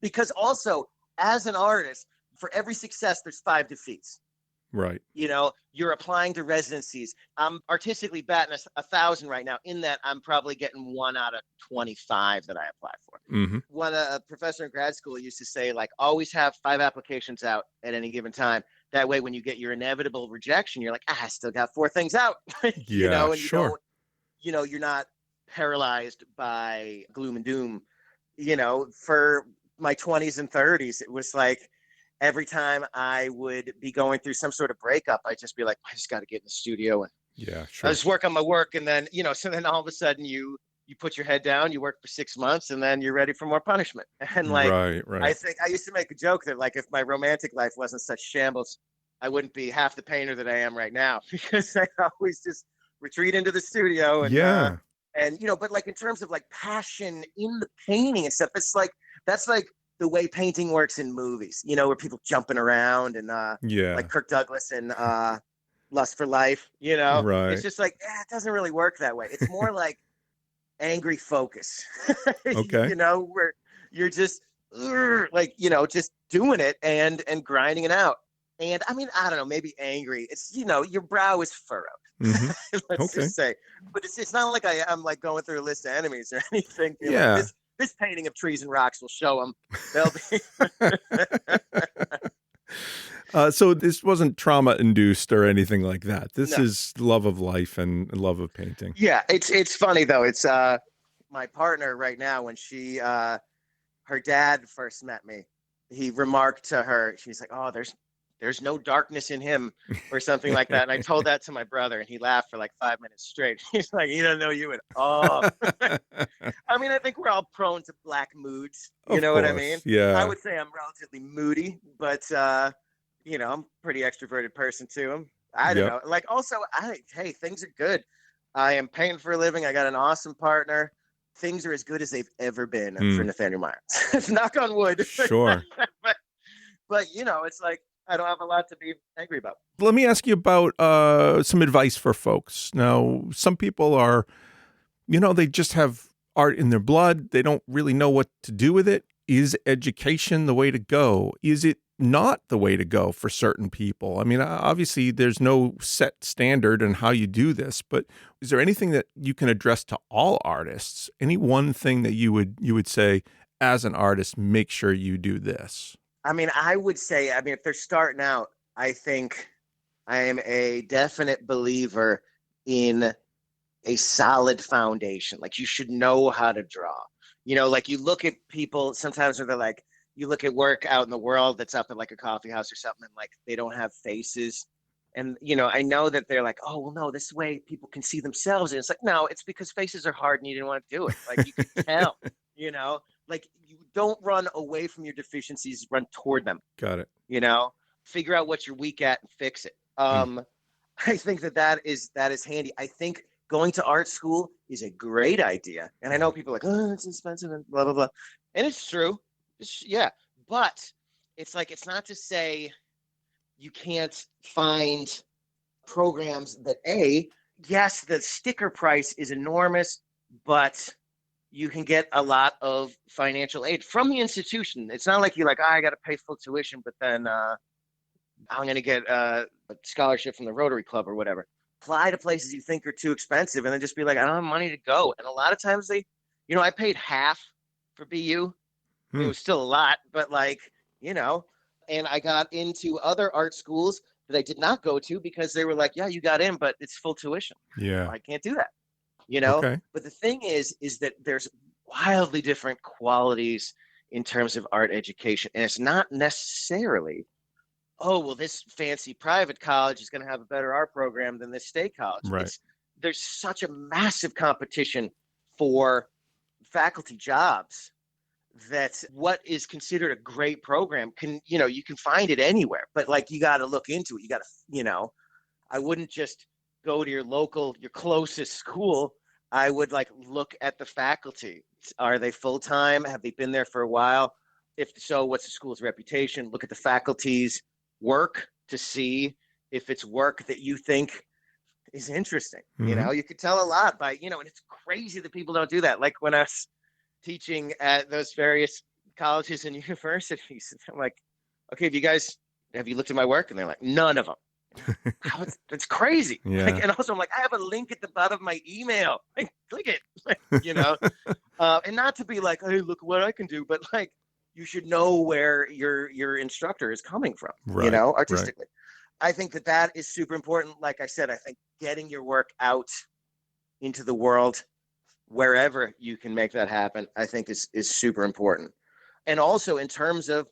because also as an artist, for every success, there's 5 defeats. Right. You're applying to residencies. I'm artistically batting 1,000 right now. In that, I'm probably getting 1 out of 25 that I apply for. Mm-hmm. One a professor in grad school used to say, like, always have 5 applications out at any given time. That way, when you get your inevitable rejection, you're like, I still got 4 things out. Yeah, and sure. you're not paralyzed by gloom and doom. For my 20s and 30s, it was like, every time I would be going through some sort of breakup, I'd just be like, I just got to get in the studio and sure. I just work on my work. And then, so then all of a sudden you put your head down, you work for 6 months, and then you're ready for more punishment. And like, right. I think I used to make a joke that like, if my romantic life wasn't such shambles, I wouldn't be half the painter that I am right now, because I always just retreat into the studio and, but like in terms of like passion in the painting and stuff, that's like the way painting works in movies, where people jumping around and like Kirk Douglas and Lust for Life, Right. It's just like, it doesn't really work that way. It's more like angry focus, Okay. where you're just like, just doing it and grinding it out. And I mean, I don't know, maybe angry. It's, your brow is furrowed. Mm-hmm. Let's just say, but it's not like I'm like going through a list of enemies or anything. Yeah. Like, this painting of trees and rocks will show them. They'll be. So this wasn't trauma induced or anything like that. This No. is love of life and love of painting. Yeah, it's funny though. It's my partner right now. When she her dad first met me, he remarked to her, she's like, "Oh, there's no darkness in him," or something like that. And I told that to my brother, and he laughed for like 5 minutes straight. He's like, "He doesn't know you at all." I mean, I think we're all prone to black moods. You know what I mean? Yeah. I would say I'm relatively moody, but I'm a pretty extroverted person too. I don't know. Like, also, hey, things are good. I am painting for a living. I got an awesome partner. Things are as good as they've ever been for Nathaniel Meyer. Knock on wood. Sure. but it's like, I don't have a lot to be angry about. Let me ask you about some advice for folks. Now, some people are, they just have art in their blood. They don't really know what to do with it. Is education the way to go? Is it not the way to go for certain people? I mean, obviously, there's no set standard in how you do this, but is there anything that you can address to all artists? Any one thing that you would say, as an artist, make sure you do this? I mean, I would say, if they're starting out, I think I am a definite believer in a solid foundation. Like, you should know how to draw. Like, you look at people sometimes where they're like, you look at work out in the world that's up at like a coffee house or something, and like they don't have faces. And, I know that they're like, oh, well, no, this way people can see themselves. And it's like, no, it's because faces are hard and you didn't want to do it. Like, you can tell, like, you don't run away from your deficiencies, run toward them. Got it. Figure out what you're weak at and fix it. I think that is handy. I think going to art school is a great idea. And I know people are like, oh, it's expensive and blah, blah, blah. And it's true. But it's like, it's not to say you can't find programs that yes, the sticker price is enormous, but you can get a lot of financial aid from the institution. It's not like you're like, I got to pay full tuition, but then I'm going to get a scholarship from the Rotary Club or whatever. Apply to places you think are too expensive and then just be like, I don't have money to go. And a lot of times I paid half for BU. It was still a lot, but and I got into other art schools that I did not go to because they were like, yeah, you got in, but it's full tuition. Yeah. Well, I can't do that, Okay. But the thing is that there's wildly different qualities in terms of art education. And it's not necessarily, oh, well, this fancy private college is going to have a better art program than this state college. Right. There's such a massive competition for faculty jobs that what is considered a great program you can find it anywhere, but you got to look into it. You got to, I wouldn't just go to your closest school. I would look at the faculty. Are they full-time? Have they been there for a while? If so, what's the school's reputation? Look at the faculty's work to see if it's work that you think is interesting. Mm-hmm. You could tell a lot by, and it's crazy that people don't do that. Like when I was teaching at those various colleges and universities, I'm like, okay, have you looked at my work? And they're like, none of them. That's crazy. Yeah. And also I'm like, I have a link at the bottom of my email. Click it. And not to be like, hey, look what I can do, but you should know where your instructor is coming from, right, artistically. Right. I think that is super important. Like I said, I think getting your work out into the world, wherever you can make that happen, I think is super important. And also in terms of,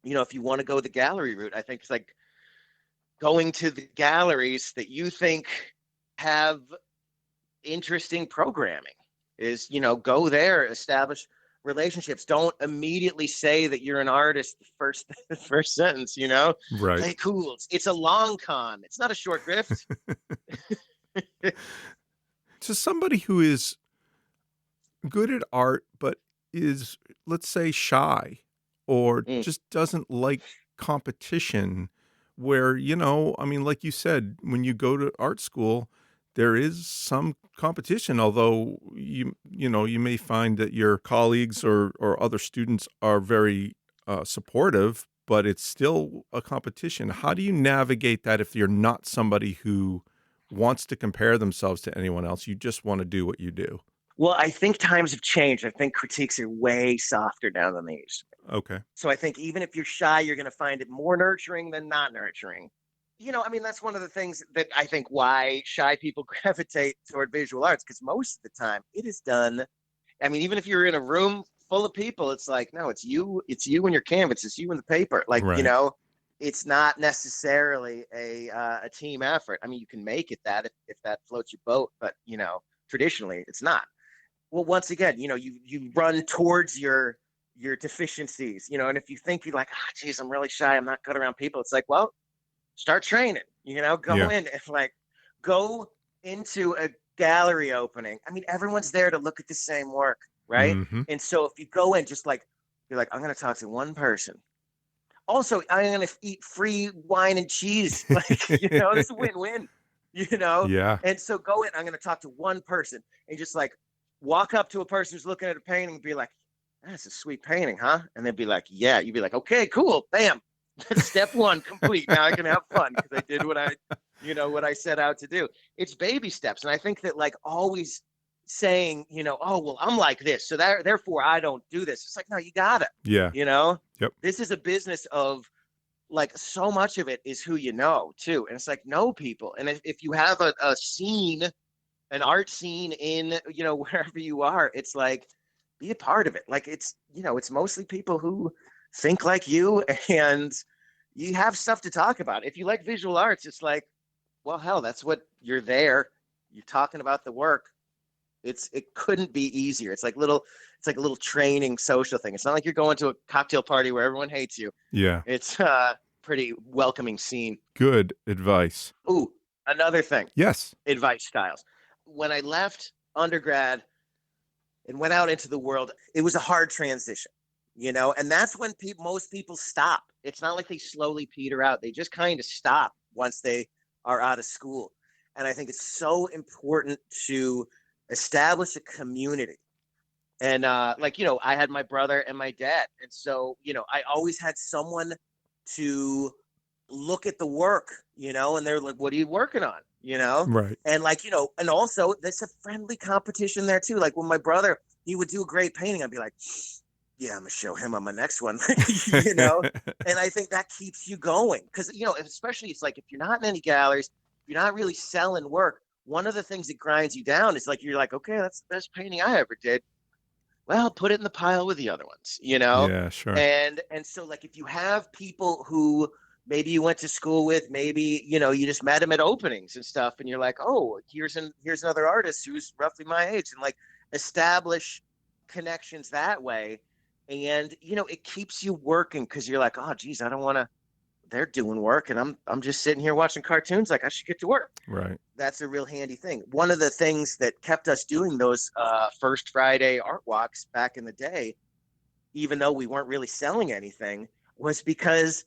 if you want to go the gallery route, I think it's going to the galleries that you think have interesting programming is, go there, establish relationships. Don't immediately say that you're an artist the first sentence, Right. Play cool. It's a long con. It's not a short grift. To somebody who is good at art, but is, let's say, shy or just doesn't like competition, where, like you said, when you go to art school, there is some competition, although you may find that your colleagues or other students are very supportive, but it's still a competition. How do you navigate that if you're not somebody who wants to compare themselves to anyone else? You just want to do what you do. Well, I think times have changed. I think critiques are way softer now than they used to be. Okay. So I think even if you're shy, you're going to find it more nurturing than not nurturing. That's one of the things that I think why shy people gravitate toward visual arts, because most of the time it is done. Even if you're in a room full of people, it's like, no, it's you and your canvas. It's you and the paper. Right. It's not necessarily a team effort. You can make it that if that floats your boat, but, traditionally it's not. Well, once again, you run towards your deficiencies, and if you think you're like, geez, I'm really shy, I'm not good around people. It's like, well, start training, go in and go into a gallery opening. Everyone's there to look at the same work. Right. Mm-hmm. And so if you go in, just you're like, I'm going to talk to one person. Also, I'm going to eat free wine and cheese. This is a win-win, Yeah. And so go in, I'm going to talk to one person and just walk up to a person who's looking at a painting and be like, that's a sweet painting, huh? And they'd be like, yeah. You'd be like, okay, cool. Bam. Step one complete. Now I can have fun because I did what I set out to do. It's baby steps. And I think that always saying, oh, well, I'm like this, so therefore I don't do this. It's like, no, you got it. Yeah. Yep. This is a business of so much of it is who you know too. And it's know people. And if you have a scene, an art scene in, wherever you are, it's be a part of it. It's mostly people who think like you and you have stuff to talk about. If you like visual arts, it's well, hell, that's what you're there. You're talking about the work. It couldn't be easier. It's like a little training social thing. It's not like you're going to a cocktail party where everyone hates you. Yeah. It's a pretty welcoming scene. Good advice. Ooh, another thing. Yes. Advice styles. When I left undergrad and went out into the world, it was a hard transition, and that's when most people stop. It's not like they slowly peter out. They just kind of stop once they are out of school. And I think it's so important to establish a community And I had my brother and my dad. And so, I always had someone to look at the work, and they're like, what are you working on? Right. And and also there's a friendly competition there too. Like when my brother, he would do a great painting, I'd be like, yeah, I'm gonna show him on my next one, And I think that keeps you going because, especially it's like if you're not in any galleries, if you're not really selling work, one of the things that grinds you down is like, you're like, okay, that's the best painting I ever did. Well, put it in the pile with the other ones, Yeah, sure. And so like if you have people who maybe you went to school with, maybe, you just met them at openings and stuff, and you're like, oh, here's another artist who's roughly my age, and like establish connections that way. And, it keeps you working because you're like, oh, geez, I don't want to, they're doing work and I'm just sitting here watching cartoons. Like I should get to work. Right. That's a real handy thing. One of the things that kept us doing those first Friday art walks back in the day, even though we weren't really selling anything, was because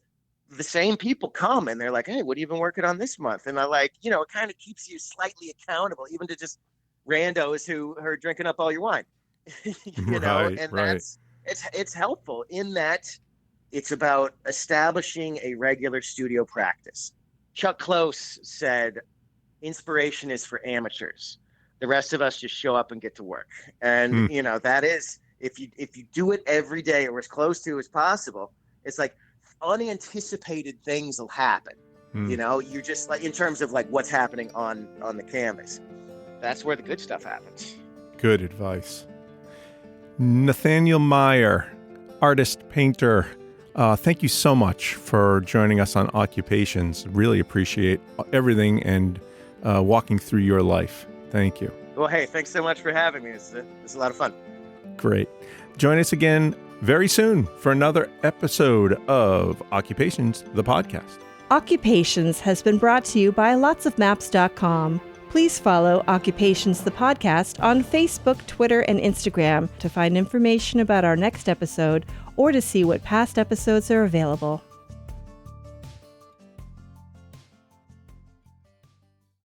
the same people come and they're like, hey, what have you been working on this month? And I like, it kind of keeps you slightly accountable, even to just randos who are drinking up all your wine, Right, and right. it's helpful in that it's about establishing a regular studio practice. Chuck Close said, inspiration is for amateurs. The rest of us just show up and get to work. And, that is, if you do it every day or as close to as possible, it's like unanticipated things will happen. You're just like, in terms of like what's happening on the canvas, that's where the good stuff happens. Good advice. Nathaniel Meyer, artist, painter, thank you so much for joining us on Occupations. Really appreciate everything and walking through your life. Thank you. Well, hey, thanks so much for having me. It's a lot of fun. Great. Join us again very soon for another episode of Occupations, the podcast. Occupations has been brought to you by lotsofmaps.com. Please follow Occupations the Podcast on Facebook, Twitter, and Instagram to find information about our next episode or to see what past episodes are available.